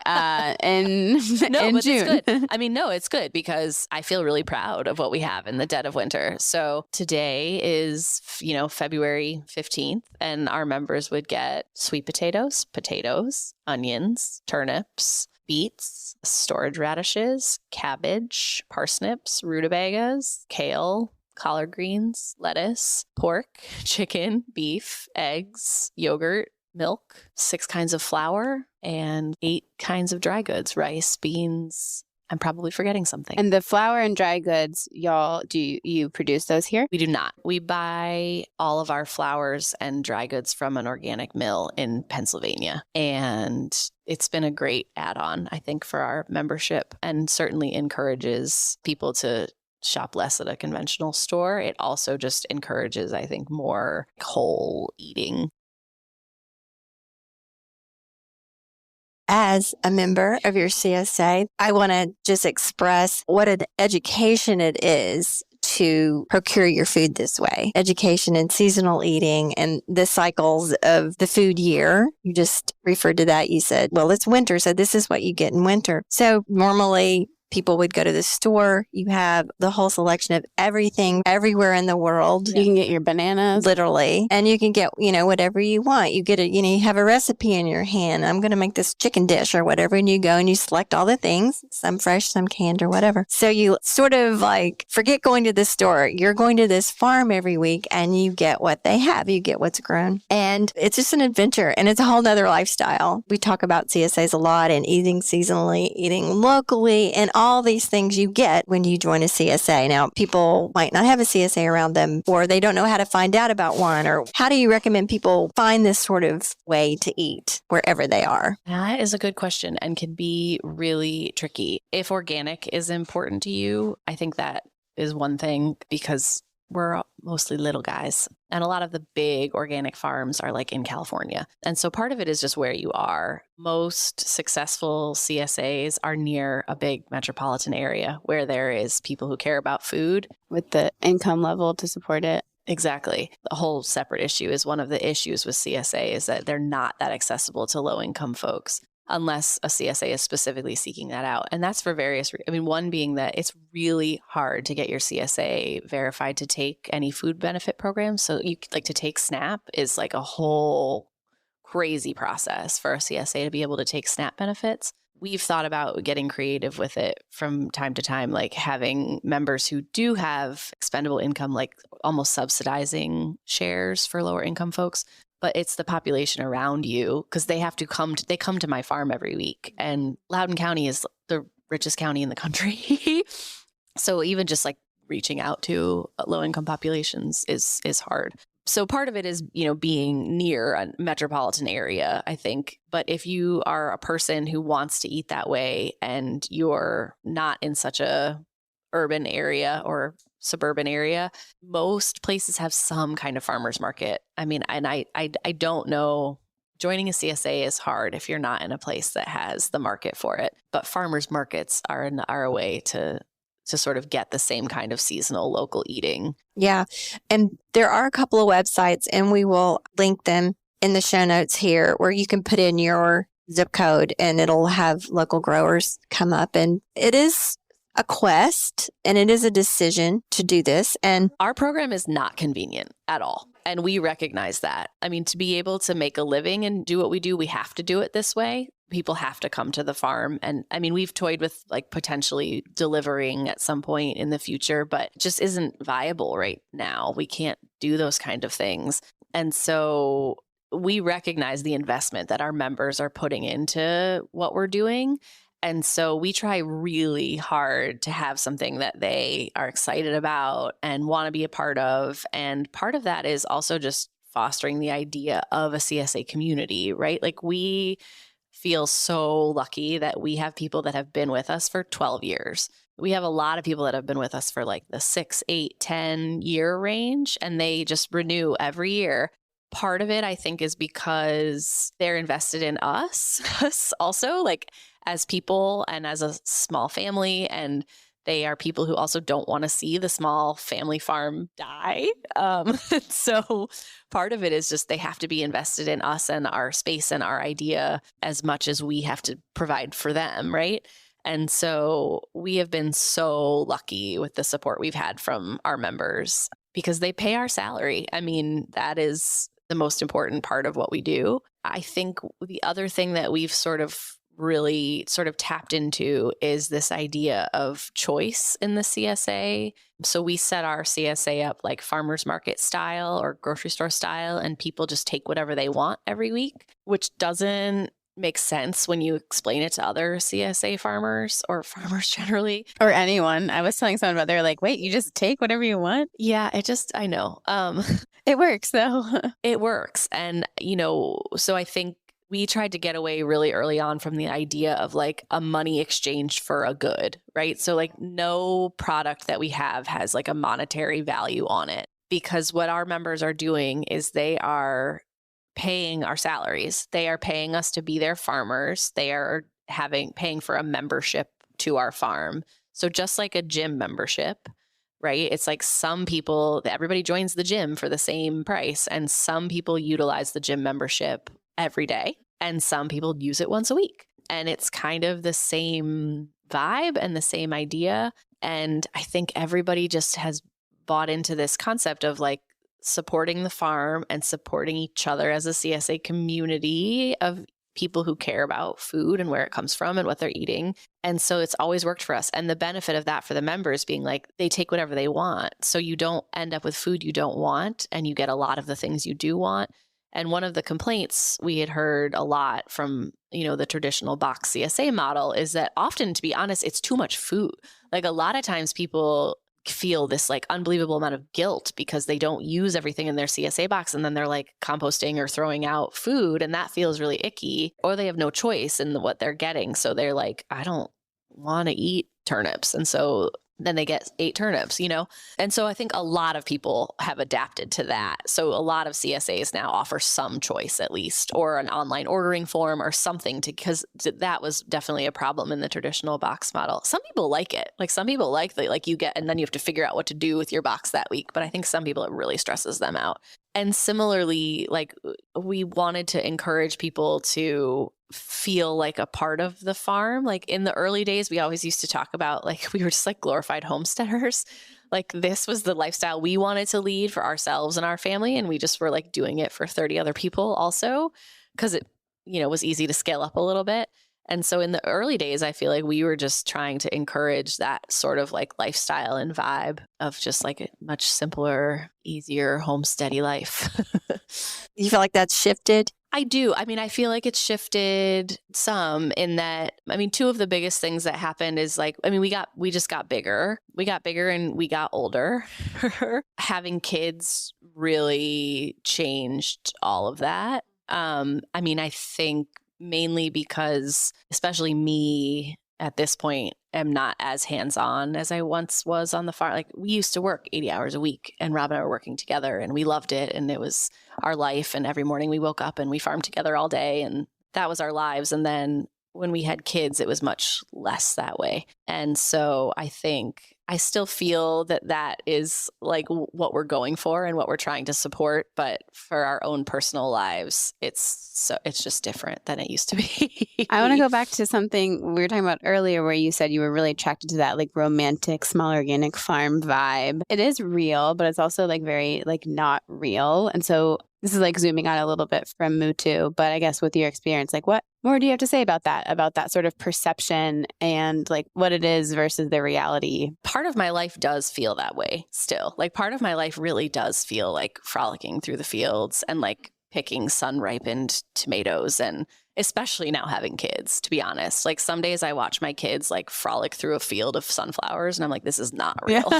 In but June. It's good. I mean, no, it's good because I feel really proud of what we have in the dead of winter. So today is, February 15th, and our members would get sweet potatoes, onions, turnips, beets, storage radishes, cabbage, parsnips, rutabagas, kale, collard greens, lettuce, pork, chicken, beef, eggs, yogurt, milk, 6 kinds of flour, and 8 kinds of dry goods, rice, beans. I'm probably forgetting something. And the flour and dry goods, y'all, do you produce those here? We do not. We buy all of our flours and dry goods from an organic mill in Pennsylvania. And it's been a great add-on, I think, for our membership, and certainly encourages people to shop less at a conventional store. It also just encourages, I think, more whole eating. As a member of your CSA, I want to just express what an education it is to procure your food this way. Education in seasonal eating and the cycles of the food year. You just referred to that. You said, well, it's winter, so this is what you get in winter. So normally people would go to the store. You have the whole selection of everything everywhere in the world. You can get your bananas. Literally. And you can get, whatever you want. You get you have a recipe in your hand. I'm going to make this chicken dish or whatever. And you go and you select all the things, some fresh, some canned or whatever. So you sort of forget going to the store. You're going to this farm every week and you get what they have. You get what's grown. And it's just an adventure and it's a whole nother lifestyle. We talk about CSAs a lot and eating seasonally, eating locally, and all these things you get when you join a CSA. Now, people might not have a CSA around them or they don't know how to find out about one. Or how do you recommend people find this sort of way to eat wherever they are? That is a good question and can be really tricky. If organic is important to you, I think that is one thing because we're mostly little guys. And a lot of the big organic farms are in California. And so part of it is just where you are. Most successful CSAs are near a big metropolitan area where there is people who care about food. With the income level to support it. Exactly. A whole separate issue is one of the issues with CSA is that they're not that accessible to low income folks. Unless a CSA is specifically seeking that out. And that's for various reasons. One being that it's really hard to get your CSA verified to take any food benefit programs. So you to take SNAP is a whole crazy process for a CSA to be able to take SNAP benefits. We've thought about getting creative with it from time to time, having members who do have expendable income, almost subsidizing shares for lower income folks. But it's the population around you because they have to come to my farm every week. And Loudoun County is the richest county in the country. So even just reaching out to low income populations is hard. So part of it is, being near a metropolitan area, I think. But if you are a person who wants to eat that way and you're not in such a urban area or suburban area, most places have some kind of farmer's market. And I don't know, joining a CSA is hard if you're not in a place that has the market for it. But farmers markets are a way to sort of get the same kind of seasonal local eating. Yeah. And there are a couple of websites and we will link them in the show notes here where you can put in your zip code and it'll have local growers come up. And it is a quest and it is a decision to do this. And our program is not convenient at all. And we recognize that. To be able to make a living and do what we do, we have to do it this way. People have to come to the farm. And we've toyed with potentially delivering at some point in the future, but it just isn't viable right now. We can't do those kind of things. And so we recognize the investment that our members are putting into what we're doing. And so we try really hard to have something that they are excited about and want to be a part of. And part of that is also just fostering the idea of a CSA community, right? We feel so lucky that we have people that have been with us for 12 years. We have a lot of people that have been with us for the 6, 8, 10 year range, and they just renew every year. Part of it, I think, is because they're invested in us also, as people and as a small family. And they are people who also don't want to see the small family farm die. So part of it is just they have to be invested in us and our space and our idea as much as we have to provide for them, right? And so we have been so lucky with the support we've had from our members because they pay our salary. That is the most important part of what we do. I think the other thing that we've really tapped into is this idea of choice in the CSA. So we set our CSA up farmers market style or grocery store style, and people just take whatever they want every week, which doesn't make sense when you explain it to other CSA farmers or farmers generally. Or anyone. I was telling someone about, they're wait, you just take whatever you want? Yeah, I know. It works though. It works. And, so I think we tried to get away really early on from the idea of a money exchange for a good, right? So no product that we have has a monetary value on it, because what our members are doing is they are paying our salaries. They are paying us to be their farmers. They are paying for a membership to our farm. So just like a gym membership, right? It's some people, everybody joins the gym for the same price, and some people utilize the gym membership every day, and some people use it once a week. And it's kind of the same vibe and the same idea. And I think everybody just has bought into this concept of like supporting the farm and supporting each other as a CSA community of people who care about food and where it comes from and what they're eating. And so it's always worked for us. And the benefit of that for the members being like, they take whatever they want. So you don't end up with food you don't want, and you get a lot of the things you do want. And one of the complaints we had heard a lot from, the traditional box CSA model is that often, to be honest, it's too much food. Like a lot of times people feel this like unbelievable amount of guilt because they don't use everything in their CSA box, and then they're like composting or throwing out food, and that feels really icky, or they have no choice in what they're getting. So they're like, I don't want to eat turnips. And so then they get 8 turnips, And so I think a lot of people have adapted to that. So a lot of CSAs now offer some choice at least, or an online ordering form or something, because that was definitely a problem in the traditional box model. Some people like it. Like some people like you get, and then you have to figure out what to do with your box that week. But I think some people, it really stresses them out. And similarly, like we wanted to encourage people to feel like a part of the farm. Like in the early days, we always used to talk about like we were just like glorified homesteaders. Like this was the lifestyle we wanted to lead for ourselves and our family. And we just were like doing it for 30 other people also, because it, was easy to scale up a little bit. And so in the early days, I feel like we were just trying to encourage that sort of like lifestyle and vibe of just like a much simpler, easier, homesteady life. You feel like that's shifted? I do. I mean, I feel like it's shifted some in that, two of the biggest things that happened is like, we just got bigger. We got bigger and we got older. Having kids really changed all of that. I think mainly because, especially me at this point, am not as hands-on as I once was on the farm. Like we used to work 80 hours a week, and Rob and I were working together, and we loved it, and it was our life. And every morning we woke up and we farmed together all day, and that was our lives. And then when we had kids, it was much less that way. And so I think I still feel that is like what we're going for and what we're trying to support. But for our own personal lives, it's just different than it used to be. I want to go back to something we were talking about earlier where you said you were really attracted to that like romantic, small organic farm vibe. It is real, but it's also like very like not real. And so this is like zooming out a little bit from Moutoux, but I guess with your experience, like what more do you have to say about that sort of perception and like what it is versus the reality? Part of my life does feel that way still. Like part of my life really does feel like frolicking through the fields and like picking sun-ripened tomatoes, and especially now having kids, to be honest. Like some days I watch my kids like frolic through a field of sunflowers and I'm like, this is not real.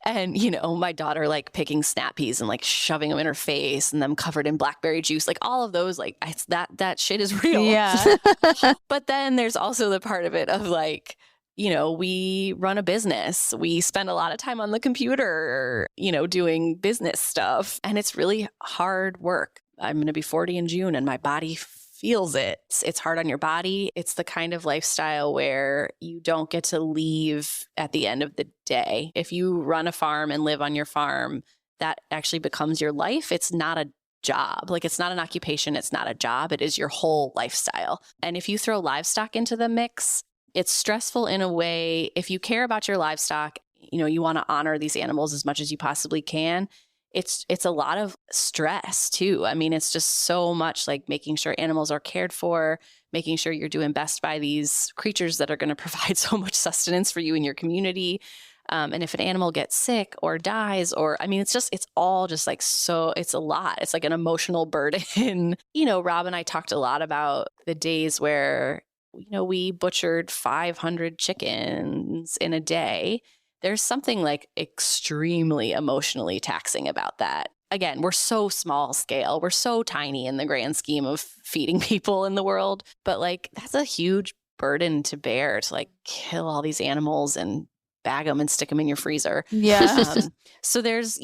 And, my daughter like picking snap peas and like shoving them in her face and them covered in blackberry juice, like all of those, like that shit is real. Yeah. But then there's also the part of it of like, we run a business. We spend a lot of time on the computer, doing business stuff. And it's really hard work. I'm going to be 40 in June and my body feels it. It's hard on your body. It's the kind of lifestyle where you don't get to leave at the end of the day. If you run a farm and live on your farm, that actually becomes your life. It's not a job. Like it's not an occupation. It's not a job. It is your whole lifestyle. And if you throw livestock into the mix, it's stressful in a way. If you care about your livestock, you want to honor these animals as much as you possibly can. It's a lot of stress too. It's just so much like making sure animals are cared for, making sure you're doing best by these creatures that are going to provide so much sustenance for you and your community. And if an animal gets sick or dies, or it's all just like, so it's a lot. It's like an emotional burden. Rob and I talked a lot about the days where, we butchered 500 chickens in a day. There's something like extremely emotionally taxing about that. Again, we're so small scale. We're so tiny in the grand scheme of feeding people in the world. But like, that's a huge burden to bear, to like kill all these animals and bag them and stick them in your freezer. Yeah. So there's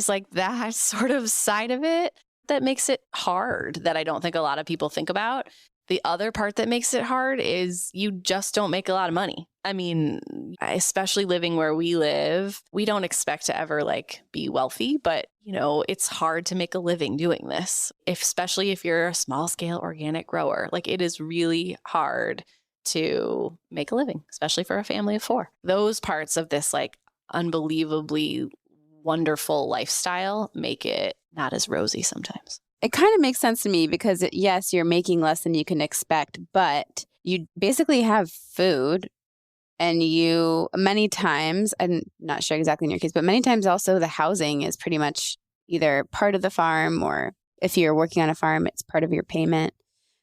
like that sort of side of it that makes it hard that I don't think a lot of people think about. The other part that makes it hard is you just don't make a lot of money. I mean, especially living where we live, we don't expect to ever like be wealthy, but it's hard to make a living doing this, especially if you're a small scale organic grower. Like it is really hard to make a living, especially for a family of 4. Those parts of this like unbelievably wonderful lifestyle make it not as rosy sometimes. It kind of makes sense to me because, yes, you're making less than you can expect, but you basically have food and you many times, I'm not sure exactly in your case, but many times also the housing is pretty much either part of the farm or if you're working on a farm, it's part of your payment.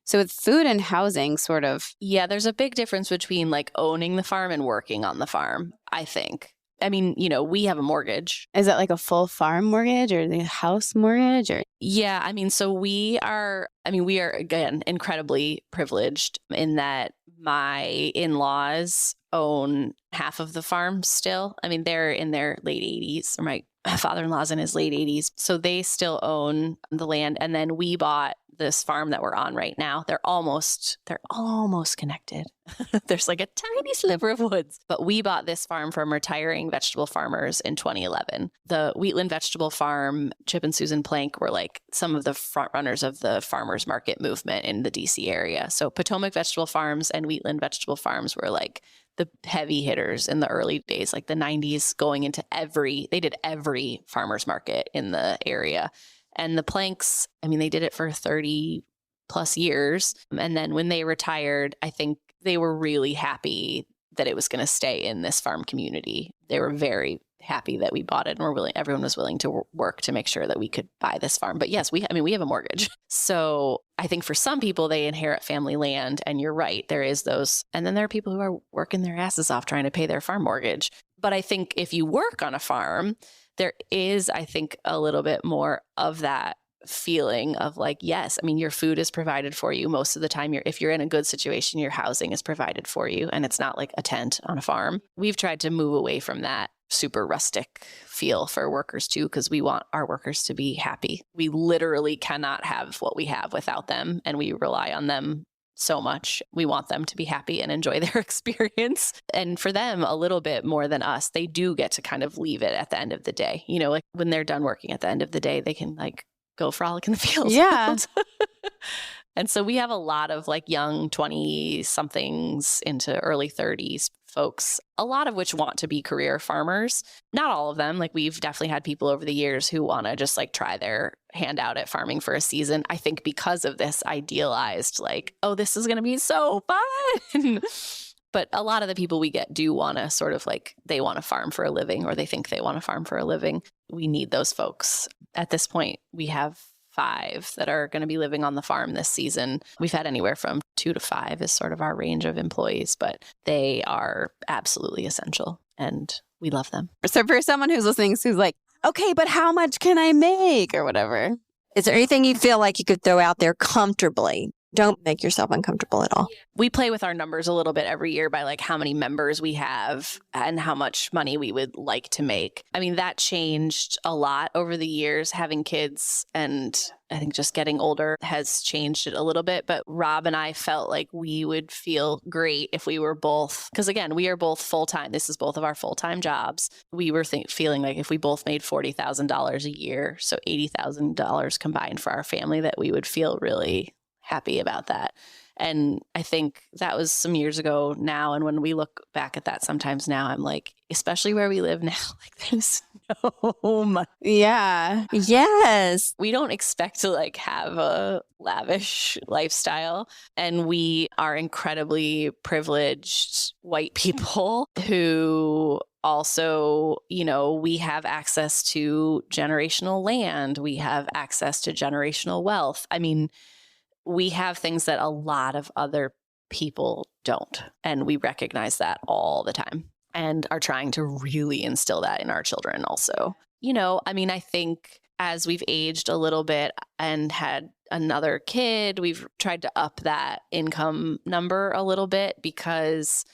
So with food and housing sort of. Yeah, there's a big difference between like owning the farm and working on the farm, I think. I mean, we have a mortgage. Is that like a full farm mortgage or the house mortgage? Or yeah, I mean, so we are again incredibly privileged in that my in-laws own half of the farm still. I mean, they're in their late 80s, or my father-in-law's in his late 80s. So they still own the land. And then we bought this farm that we're on right now. They're almost connected. There's like a tiny sliver of woods. But we bought this farm from retiring vegetable farmers in 2011. The Wheatland Vegetable Farm, Chip and Susan Plank were like some of the front runners of the farmers market movement in the DC area. So Potomac Vegetable Farms and Wheatland Vegetable Farms were like the heavy hitters in the early days, like the 90s, going into they did every farmers market in the area. And the Planks, I mean, they did it for 30 plus years. And then when they retired, I think they were really happy that it was going to stay in this farm community. They were very happy that we bought it, and everyone was willing to work to make sure that we could buy this farm. But yes, we have a mortgage. So I think for some people, they inherit family land, and you're right, there is those. And then there are people who are working their asses off trying to pay their farm mortgage. But I think if you work on a farm, there is, I think, a little bit more of that feeling of like, yes, I mean, your food is provided for you most of the time. If you're in a good situation, your housing is provided for you, and it's not like a tent on a farm. We've tried to move away from that super rustic feel for workers too, because we want our workers to be happy. We literally cannot have what we have without them, and we rely on them so much. We want them to be happy and enjoy their experience. And for them, a little bit more than us, they do get to kind of leave it at the end of the day. Like when they're done working at the end of the day, they can like go frolic in the fields. Yeah. And so we have a lot of like young 20-somethings into early 30s folks, a lot of which want to be career farmers. Not all of them. Like we've definitely had people over the years who want to just like try their hand out at farming for a season. I think because of this idealized like, oh, this is going to be so fun. But a lot of the people we get do want to sort of like, they want to farm for a living, or they think they want to farm for a living. We need those folks. At this point, we have 5 that are going to be living on the farm this season. We've had anywhere from 2 to 5 is sort of our range of employees, but they are absolutely essential and we love them. So for someone who's listening, who's like, okay, but how much can I make or whatever? Is there anything you feel like you could throw out there comfortably? Don't make yourself uncomfortable at all. We play with our numbers a little bit every year by like how many members we have and how much money we would like to make. I mean, that changed a lot over the years. Having kids and I think just getting older has changed it a little bit. But Rob and I felt like we would feel great if we were both, because again, we are both full-time. This is both of our full-time jobs. We were feeling like if we both made $40,000 a year, so $80,000 combined for our family, that we would feel really happy about that. And I think that was some years ago now. And when we look back at that sometimes now, I'm like, especially where we live now, like there's no money. Yeah. Yes. We don't expect to like have a lavish lifestyle. And we are incredibly privileged white people who also, we have access to generational land. We have access to generational wealth. I mean, we have things that a lot of other people don't. And we recognize that all the time and are trying to really instill that in our children also. I think as we've aged a little bit and had another kid, we've tried to up that income number a little bit, because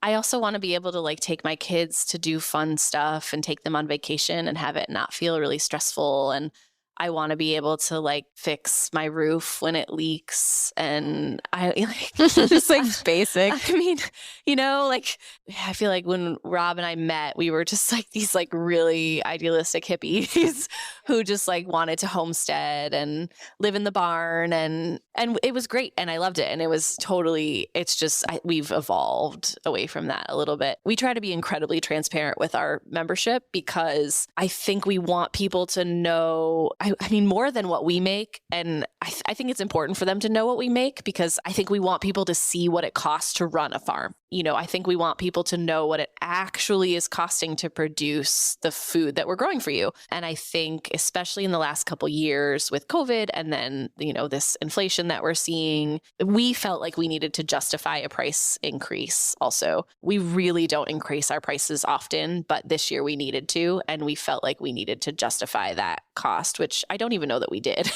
I also want to be able to like take my kids to do fun stuff and take them on vacation and have it not feel really stressful. And I want to be able to like fix my roof when it leaks. And I like Just like basic. I mean, you know, like I feel like when Rob and I met, we were just like these like really idealistic hippies who just like wanted to homestead and live in the barn, and it was great and I loved it, and it was totally, it's just we've evolved away from that a little bit. We try to be incredibly transparent with our membership because I think we want people to know, I mean, more than what we make, and I think it's important for them to know what we make because I think we want people to see what it costs to run a farm. You know, I think we want people to know what it actually is costing to produce the food that we're growing for you. And I think especially in the last couple years with COVID and then, you know, this inflation that we're seeing, we felt like we needed to justify a price increase also. We really don't increase our prices often, but this year we needed to, and we felt like we needed to justify that cost, which I don't even know that we did.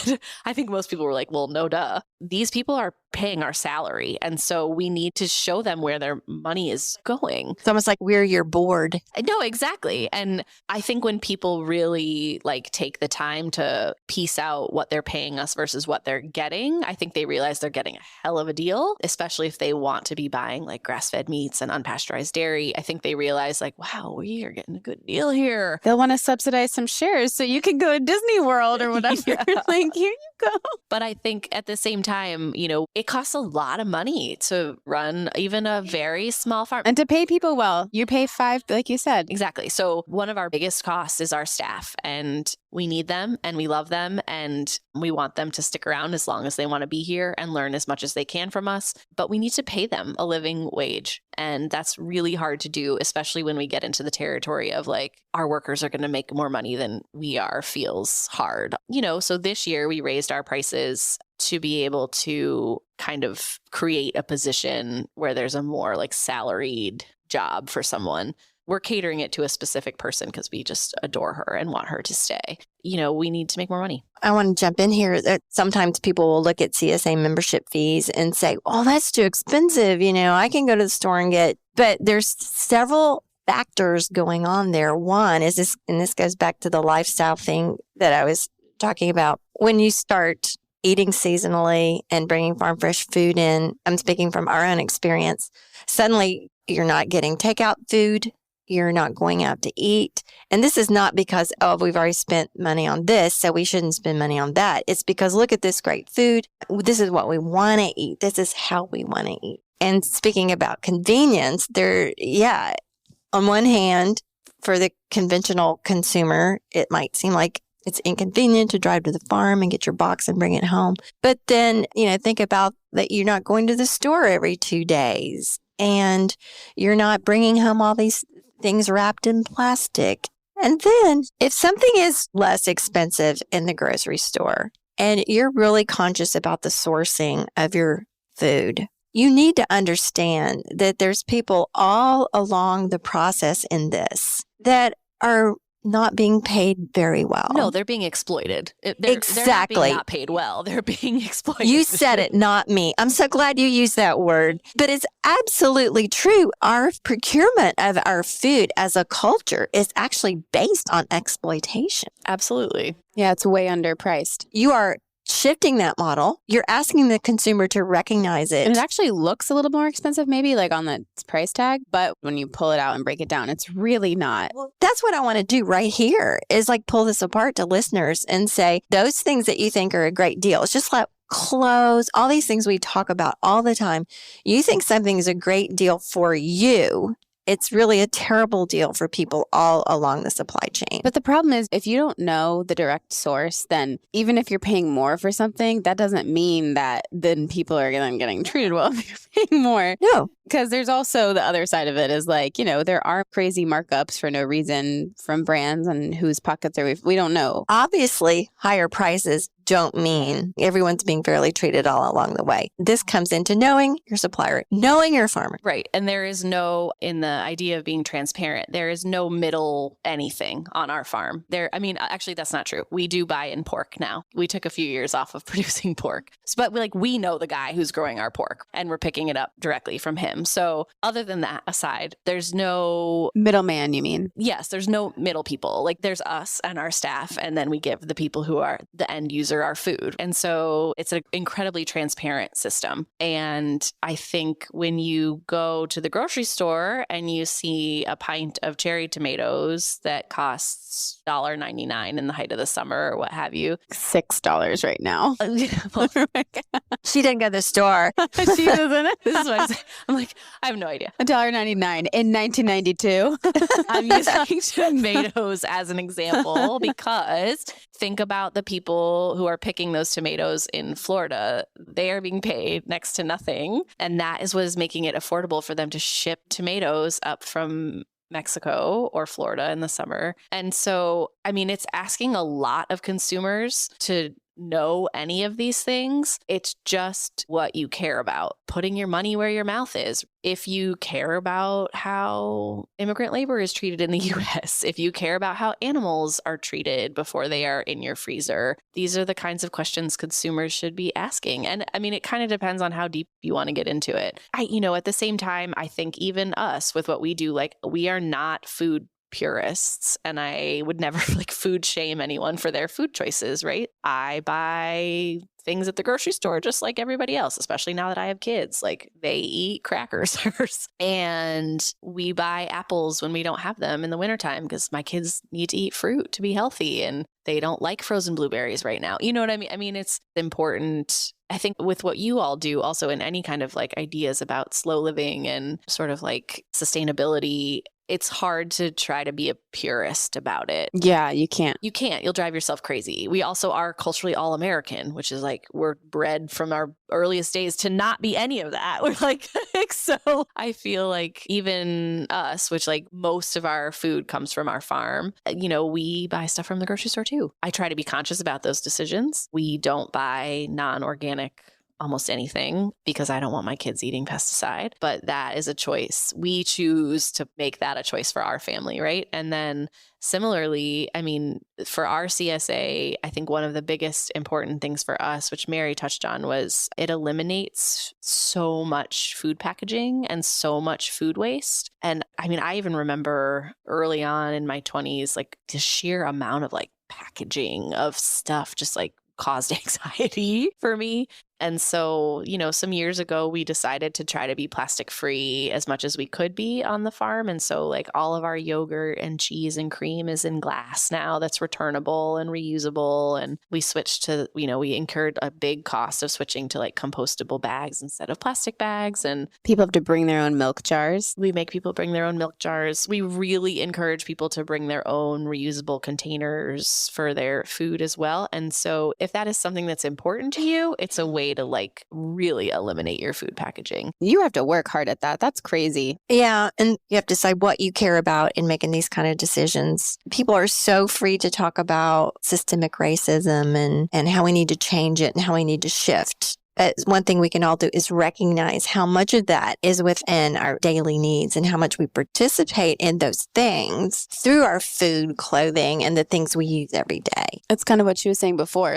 I think most people were like, well, no duh. These people are paying our salary. And so we need to show them where their money is going. It's almost like we're your board. No, exactly. And I think when people really like take the time to piece out what they're paying us versus what they're getting, I think they realize they're getting a hell of a deal, especially if they want to be buying like grass-fed meats and unpasteurized dairy. I think they realize like, wow, we are getting a good deal here. They'll want to subsidize some shares so you can go to Disney World or whatever. Yeah. Like, here you go. But I think at the same time, you know, it costs a lot of money to run even a very small farm. And to pay people well. You pay $5, like you said. Exactly. So one of our biggest costs is our staff, and we need them and we love them and we want them to stick around as long as they want to be here and learn as much as they can from us. But we need to pay them a living wage. And that's really hard to do, especially when we get into the territory of like our workers are going to make more money than we are, feels hard. You know, so this year we raised our prices to be able to kind of create a position where there's a more like salaried job for someone. We're catering it to a specific person because we just adore her and want her to stay. You know, we need to make more money. I want to jump in here that sometimes people will look at CSA membership fees and say, oh, that's too expensive. You know, I can go to the store and get, but there's several factors going on there. One is this, and this goes back to the lifestyle thing that I was talking about. When you start eating seasonally and bringing farm fresh food in, I'm speaking from our own experience, suddenly you're not getting takeout food. You're not going out to eat. And this is not because, oh, we've already spent money on this, so we shouldn't spend money on that. It's because look at this great food. This is what we want to eat. This is how we want to eat. And speaking about convenience, on one hand, for the conventional consumer, it might seem like it's inconvenient to drive to the farm and get your box and bring it home. But then, you know, think about that you're not going to the store every 2 days and you're not bringing home all these things wrapped in plastic. And then if something is less expensive in the grocery store and you're really conscious about the sourcing of your food, you need to understand that there's people all along the process in this that are not being paid very well. No, they're being exploited. Exactly. They're not paid well. They're being exploited. You said it, not me. I'm so glad you used that word. But it's absolutely true. Our procurement of our food as a culture is actually based on exploitation. Absolutely. Yeah, it's way underpriced. You are shifting that model. You're asking the consumer to recognize it. And it actually looks a little more expensive maybe like on the price tag, but when you pull it out and break it down, it's really not. Well, that's what I want to do right here is like pull this apart to listeners and say those things that you think are a great deal. It's just like clothes, all these things we talk about all the time. You think something is a great deal for you. It's really a terrible deal for people all along the supply chain. But the problem is if you don't know the direct source, then even if you're paying more for something, that doesn't mean that then people are getting treated well if you're paying more. No. Because there's also the other side of it is like, you know, there are crazy markups for no reason from brands and whose pockets are we don't know. Obviously, higher prices don't mean everyone's being fairly treated all along the way. This comes into knowing your supplier, knowing your farmer. Right. And there is no, in the idea of being transparent, there is no middle anything on our farm. Actually, that's not true. We do buy in pork now. We took a few years off of producing pork. But we know the guy who's growing our pork and we're picking it up directly from him. him. So other than that aside, there's no Middleman, you mean? Yes, there's no middle people. Like there's us and our staff, and then we give the people who are the end user our food. And so it's an incredibly transparent system. And I think when you go to the grocery store and you see a pint of cherry tomatoes that costs $1.99 in the height of the summer or what have you. $6 right now. She didn't go to the store. She doesn't. This is what I'm saying. I'm like, I have no idea. $1.99 in 1992. I'm using tomatoes as an example because think about the people who are picking those tomatoes in Florida. They are being paid next to nothing. And that is what is making it affordable for them to ship tomatoes up from Mexico or Florida in the summer. And so, I mean, it's asking a lot of consumers to know any of these things. It's just what you care about, putting your money where your mouth is. If you care about how immigrant labor is treated in the US, if you care about how animals are treated before they are in your freezer, these are the kinds of questions consumers should be asking. And I mean, it kind of depends on how deep you want to get into it. At the same time, I think even us with what we do, like we are not food purists, and I would never food shame anyone for their food choices, right? I buy things at the grocery store just like everybody else, especially now that I have kids. Like they eat crackers and we buy apples when we don't have them in the wintertime because my kids need to eat fruit to be healthy and they don't like frozen blueberries right now. You know what I mean? I mean, it's important. I think with what you all do also in any kind of ideas about slow living and sort of sustainability, it's hard to try to be a purist about it. Yeah, you can't. You can't. You'll drive yourself crazy. We also are culturally all American, which is we're bred from our earliest days to not be any of that. We're so I feel like even us, which most of our food comes from our farm, we buy stuff from the grocery store too. I try to be conscious about those decisions. We don't buy non-organic almost anything because I don't want my kids eating pesticide, but that is a choice. We choose to make that a choice for our family, right? And then similarly, I mean, for our CSA, I think one of the biggest important things for us, which Mary touched on, was it eliminates so much food packaging and so much food waste. And I mean, I even remember early on in my 20s, the sheer amount of packaging of stuff just caused anxiety for me. And so, some years ago, we decided to try to be plastic free as much as we could be on the farm. And so all of our yogurt and cheese and cream is in glass now that's returnable and reusable. And we switched to, we incurred a big cost of switching to compostable bags instead of plastic bags. And people have to bring their own milk jars. We make people bring their own milk jars. We really encourage people to bring their own reusable containers for their food as well. And so if that is something that's important to you, it's a way to really eliminate your food packaging. You have to work hard at that. That's crazy. Yeah. And you have to decide what you care about in making these kind of decisions. People are so free to talk about systemic racism and how we need to change it and how we need to shift. One thing we can all do is recognize how much of that is within our daily needs and how much we participate in those things through our food, clothing, and the things we use every day. It's kind of what she was saying before,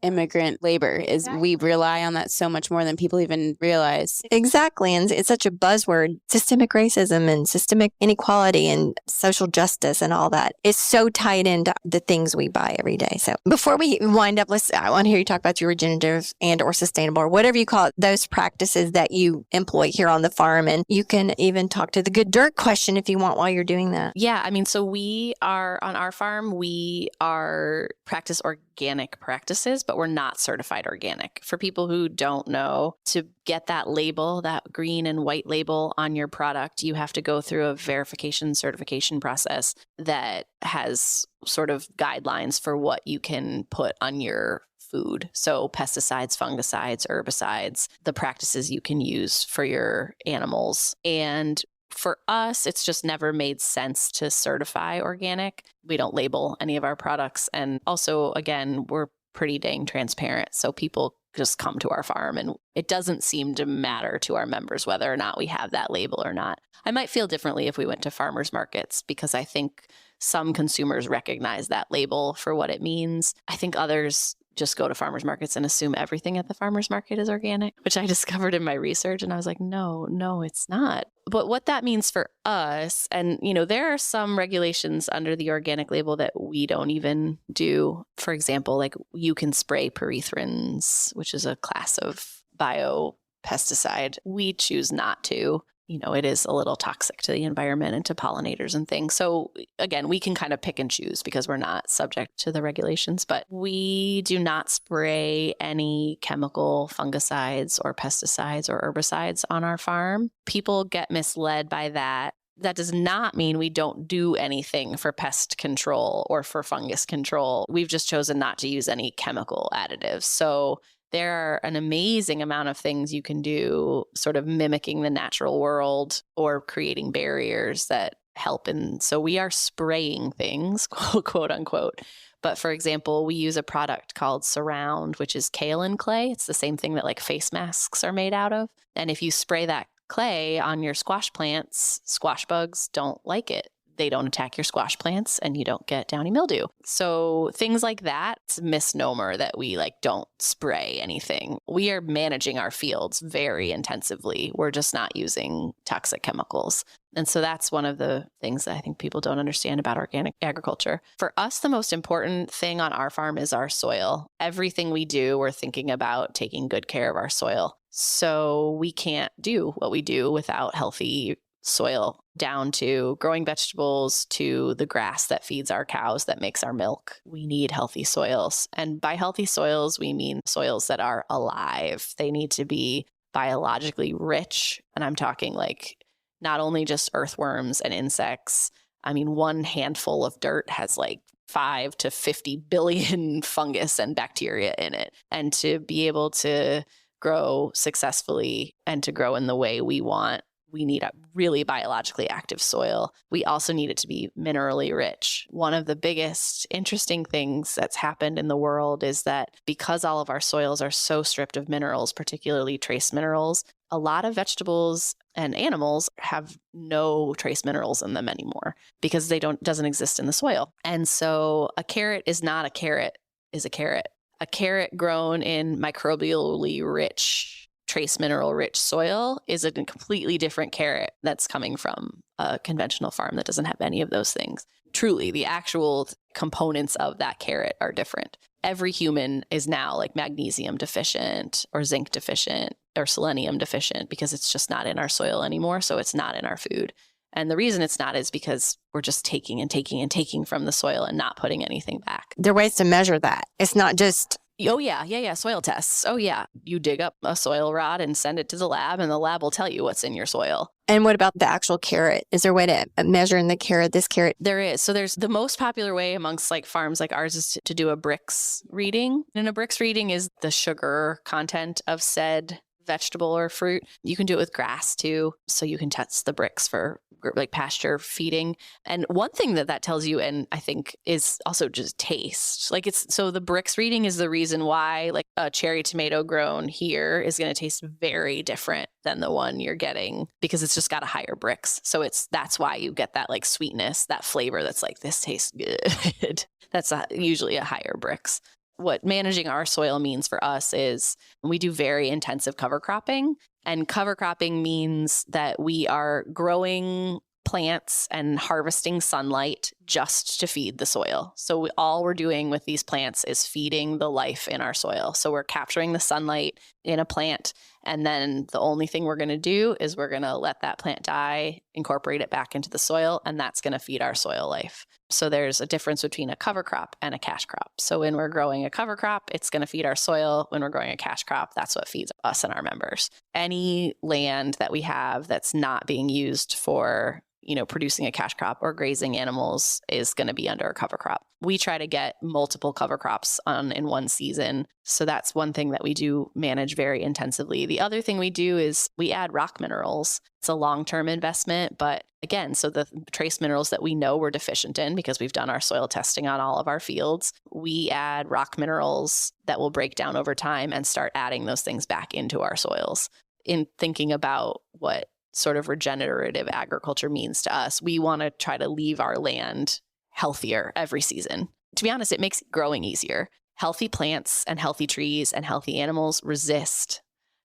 immigrant labor is we rely on that so much more than people even realize. Exactly. And it's such a buzzword, systemic racism and systemic inequality and social justice and all that is so tied into the things we buy every day. So before we wind up, I want to hear you talk about your regenerative and or sustainable or whatever you call it, those practices that you employ here on the farm. And you can even talk to the good dirt question if you want while you're doing that. Yeah. I mean, so we are on our farm, we are practice organic practices, but we're not certified organic. For people who don't know, to get that label, that green and white label on your product, you have to go through a verification certification process that has sort of guidelines for what you can put on your food. So pesticides, fungicides, herbicides, the practices you can use for your animals. And for us, it's just never made sense to certify organic. We don't label any of our products. And also, again, we're pretty dang transparent. So people just come to our farm and it doesn't seem to matter to our members whether or not we have that label or not. I might feel differently if we went to farmers markets because I think some consumers recognize that label for what it means. I think others just go to farmers markets and assume everything at the farmers market is organic, which I discovered in my research. And I was like, no, it's not. But what that means for us, and there are some regulations under the organic label that we don't even do. For example, like you can spray perethrins, which is a class of biopesticide. We choose not to. It is a little toxic to the environment and to pollinators and things. So again, we can kind of pick and choose because we're not subject to the regulations, but we do not spray any chemical fungicides or pesticides or herbicides on our farm. People get misled by that. That does not mean we don't do anything for pest control or for fungus control. We've just chosen not to use any chemical additives. So there are an amazing amount of things you can do sort of mimicking the natural world or creating barriers that help. And so we are spraying things, quote unquote. But for example, we use a product called Surround, which is kaolin clay. It's the same thing that like face masks are made out of. And if you spray that clay on your squash plants, squash bugs don't like it. They don't attack your squash plants and you don't get downy mildew. So things like that, it's a misnomer that we like don't spray anything. We are managing our fields very intensively. We're just not using toxic chemicals. And so that's one of the things that I think people don't understand about organic agriculture. For us, the most important thing on our farm is our soil. Everything we do, we're thinking about taking good care of our soil. So we can't do what we do without healthy soil, down to growing vegetables to the grass that feeds our cows that makes our milk. We need healthy soils. And by healthy soils, we mean soils that are alive. They need to be biologically rich. And I'm talking like not only just earthworms and insects. I mean, one handful of dirt has like 5 to 50 billion fungus and bacteria in it. And to be able to grow successfully and to grow in the way we want, we need a really biologically active soil. We also need it to be minerally rich. One of the biggest interesting things that's happened in the world is that because all of our soils are so stripped of minerals, particularly trace minerals, a lot of vegetables and animals have no trace minerals in them anymore because doesn't exist in the soil. And so a carrot is not a carrot, is a carrot. A carrot grown in microbially rich, trace mineral rich soil is a completely different carrot that's coming from a conventional farm that doesn't have any of those things. Truly, the actual components of that carrot are different. Every human is now like magnesium deficient or zinc deficient or selenium deficient because it's just not in our soil anymore. So it's not in our food. And the reason it's not is because we're just taking and taking and taking from the soil and not putting anything back. There are ways to measure that. It's not just... Oh, yeah. Soil tests. Oh, yeah. You dig up a soil rod and send it to the lab, and the lab will tell you what's in your soil. And what about the actual carrot? Is there a way to measure in the carrot, this carrot? There is. So there's the most popular way amongst like farms like ours is to do a Brix reading. And a Brix reading is the sugar content of said vegetable or fruit. You can do it with grass too. So you can test the Brix for like pasture feeding. And one thing that tells you, and I think is also just taste. Like so the Brix reading is the reason why like a cherry tomato grown here is going to taste very different than the one you're getting because it's just got a higher Brix. So that's why you get that like sweetness, that flavor that's like, this tastes good. That's usually a higher Brix. What managing our soil means for us is we do very intensive cover cropping. And cover cropping means that we are growing plants and harvesting sunlight just to feed the soil. So all we're doing with these plants is feeding the life in our soil. So we're capturing the sunlight in a plant. And then the only thing we're going to do is we're going to let that plant die, incorporate it back into the soil, and that's going to feed our soil life. So there's a difference between a cover crop and a cash crop. So when we're growing a cover crop, it's going to feed our soil. When we're growing a cash crop, that's what feeds us and our members. Any land that we have that's not being used for producing a cash crop or grazing animals is going to be under a cover crop. We try to get multiple cover crops in one season. So that's one thing that we do manage very intensively. The other thing we do is we add rock minerals. It's a long-term investment, but again, so the trace minerals that we know we're deficient in because we've done our soil testing on all of our fields, we add rock minerals that will break down over time and start adding those things back into our soils. In thinking about what sort of regenerative agriculture means to us, we want to try to leave our land healthier every season. To be honest, it makes growing easier. healthy plants and healthy trees and healthy animals resist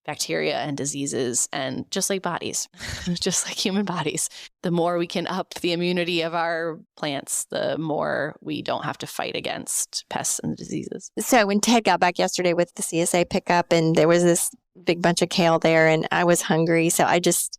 bacteria and diseases, and just like bodies, just like human bodies. The more we can up the immunity of our plants, the more we don't have to fight against pests and diseases. So when Ted got back yesterday with the CSA pickup and there was this big bunch of kale there and I was hungry, so I just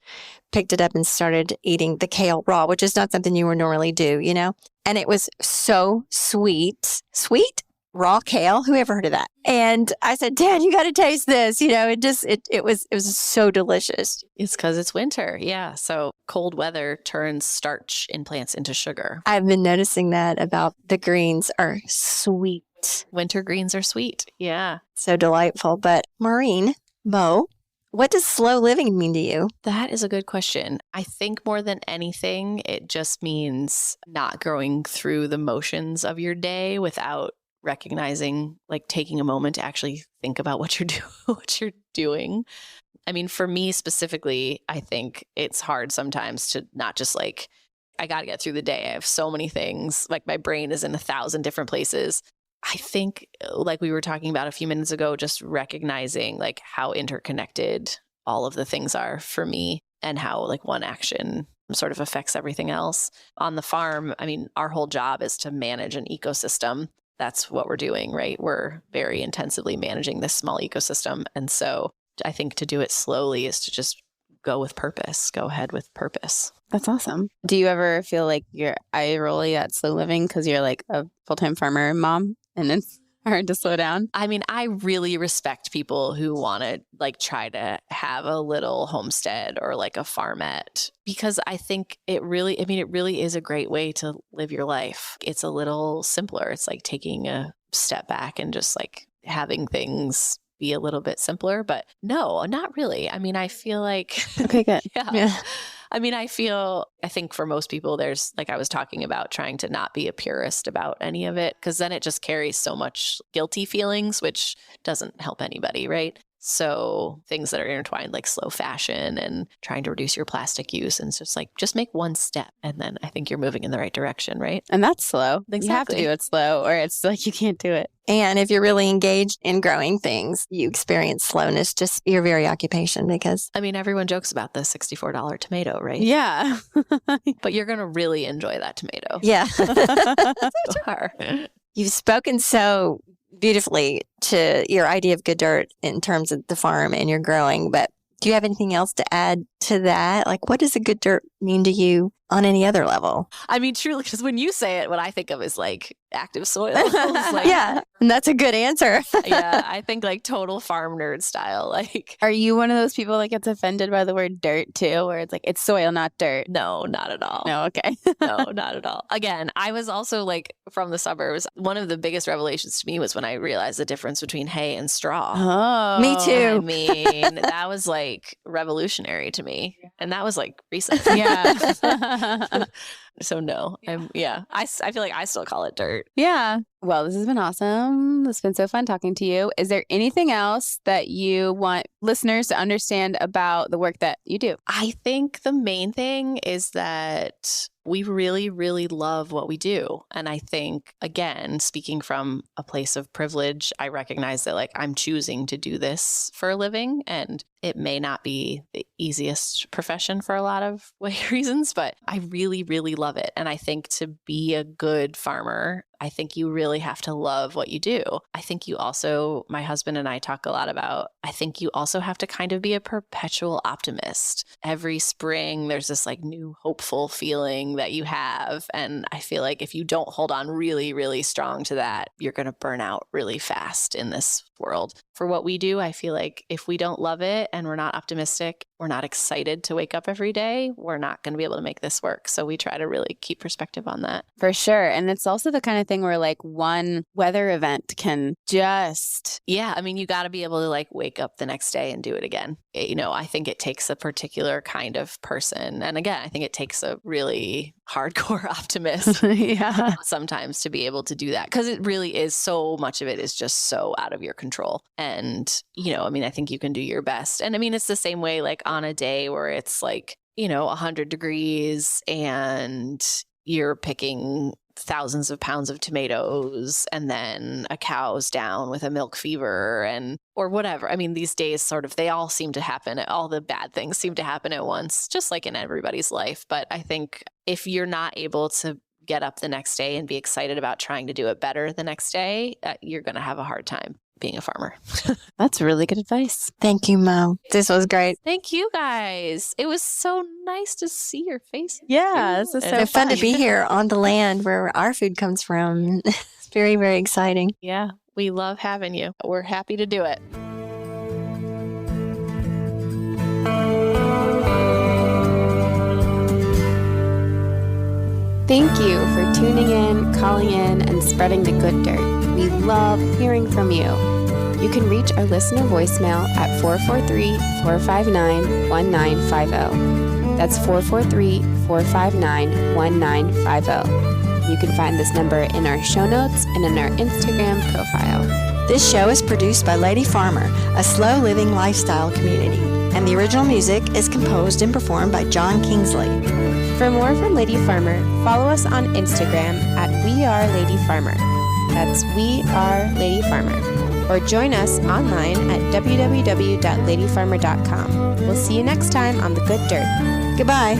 picked it up and started eating the kale raw, which is not something you would normally do, you know? And it was so sweet. Sweet? Raw kale? Who ever heard of that? And I said, Dad, you got to taste this. You know, it was so delicious. It's because it's winter. Yeah. So cold weather turns starch in plants into sugar. I've been noticing that about the greens are sweet. Winter greens are sweet. Yeah. So delightful. But Maureen, what does slow living mean to you? That is a good question. I think more than anything, it just means not going through the motions of your day without recognizing, like taking a moment to actually think about what you're doing. I mean, for me specifically, I think it's hard sometimes to not just like, I got to get through the day. I have so many things. Like my brain is in 1,000 different places. I think, like we were talking about a few minutes ago, just recognizing like how interconnected all of the things are for me and how like one action sort of affects everything else. On the farm, I mean, our whole job is to manage an ecosystem. That's what we're doing, right? We're very intensively managing this small ecosystem. And so I think to do it slowly is to just go with purpose, go ahead with purpose. That's awesome. Do you ever feel like you're eye rolly at slow living because you're like a full-time farmer mom and it's hard to slow down? I mean, I really respect people who want to like try to have a little homestead or like a farmette, because I think it really is a great way to live your life. It's a little simpler. It's like taking a step back and just like having things be a little bit simpler. But no, not really. I mean, I feel like Okay, good. yeah. I mean, I think for most people, there's like I was talking about trying to not be a purist about any of it, because then it just carries so much guilty feelings, which doesn't help anybody, right? So things that are intertwined like slow fashion and trying to reduce your plastic use, and it's just like, just make one step. And then I think you're moving in the right direction, right? And that's slow. Exactly. You have to do it slow or it's like you can't do it. And if you're really engaged in growing things, you experience slowness, just your very occupation, because I mean, everyone jokes about the $64 tomato, right? Yeah. But you're going to really enjoy that tomato. yeah. You are. You've spoken so beautifully to your idea of good dirt in terms of the farm and your growing, but do you have anything else to add to that? Like, what does a good dirt mean to you on any other level? I mean, truly, because when you say it, what I think of is like active soil. Like, yeah, and that's a good answer. Yeah, I think like total farm nerd style. Like, Are you one of those people that gets offended by the word dirt too, where it's like, it's soil, not dirt? no, not at all. No, okay. No, not at all. Again, I was also like from the suburbs. One of the biggest revelations to me was when I realized the difference between hay and straw. Oh. Me too. I mean, that was like revolutionary to me. And that was like recent. Yeah. So no, I feel like I still call it dirt. Yeah. Well, this has been awesome. It's been so fun talking to you. Is there anything else that you want listeners to understand about the work that you do? I think the main thing is that we really, really love what we do. And I think, again, speaking from a place of privilege, I recognize that like I'm choosing to do this for a living, and it may not be the easiest profession for a lot of reasons, but I really, really love it. And I think to be a good farmer, I think you really have to love what you do. I think you also, my husband and I talk a lot about, I think you also have to kind of be a perpetual optimist. Every spring, there's this like new hopeful feeling that you have. And I feel like if you don't hold on really, really strong to that, you're going to burn out really fast in this world. For what we do, I feel like if we don't love it and we're not optimistic, we're not excited to wake up every day, we're not going to be able to make this work. So we try to really keep perspective on that. For sure. And it's also the kind of thing where like one weather event can just... Yeah. I mean, you got to be able to like wake up the next day and do it again. I think it takes a particular kind of person. And again, I think it takes a really hardcore optimist Yeah. sometimes to be able to do that, because it really is, so much of it is just so out of your control. And, I mean, I think you can do your best. And I mean, it's the same way like on a day where it's like, 100 degrees and you're picking thousands of pounds of tomatoes, and then a cow's down with a milk fever or whatever. I mean, these days they all seem to happen. All the bad things seem to happen at once, just like in everybody's life. But I think if you're not able to get up the next day and be excited about trying to do it better the next day, you're going to have a hard time being a farmer. That's really good advice. Thank you, Mo. This was great. Thank you guys. It was so nice to see your faces. Yeah, this is so It's fun to be here on the land where our food comes from. It's very, very exciting. Yeah, we love having you. We're happy to do it. Thank you for tuning in, calling in, and spreading the good dirt. We love hearing from you. You can reach our listener voicemail at 443-459-1950. That's 443-459-1950. You can find this number in our show notes and in our Instagram profile. This show is produced by Lady Farmer, a slow living lifestyle community, and the original music is composed and performed by John Kingsley. For more from Lady Farmer, follow us on Instagram at We Are Lady Farmer. That's We Are Lady Farmer. Or join us online at www.ladyfarmer.com. We'll see you next time on The Good Dirt. Goodbye.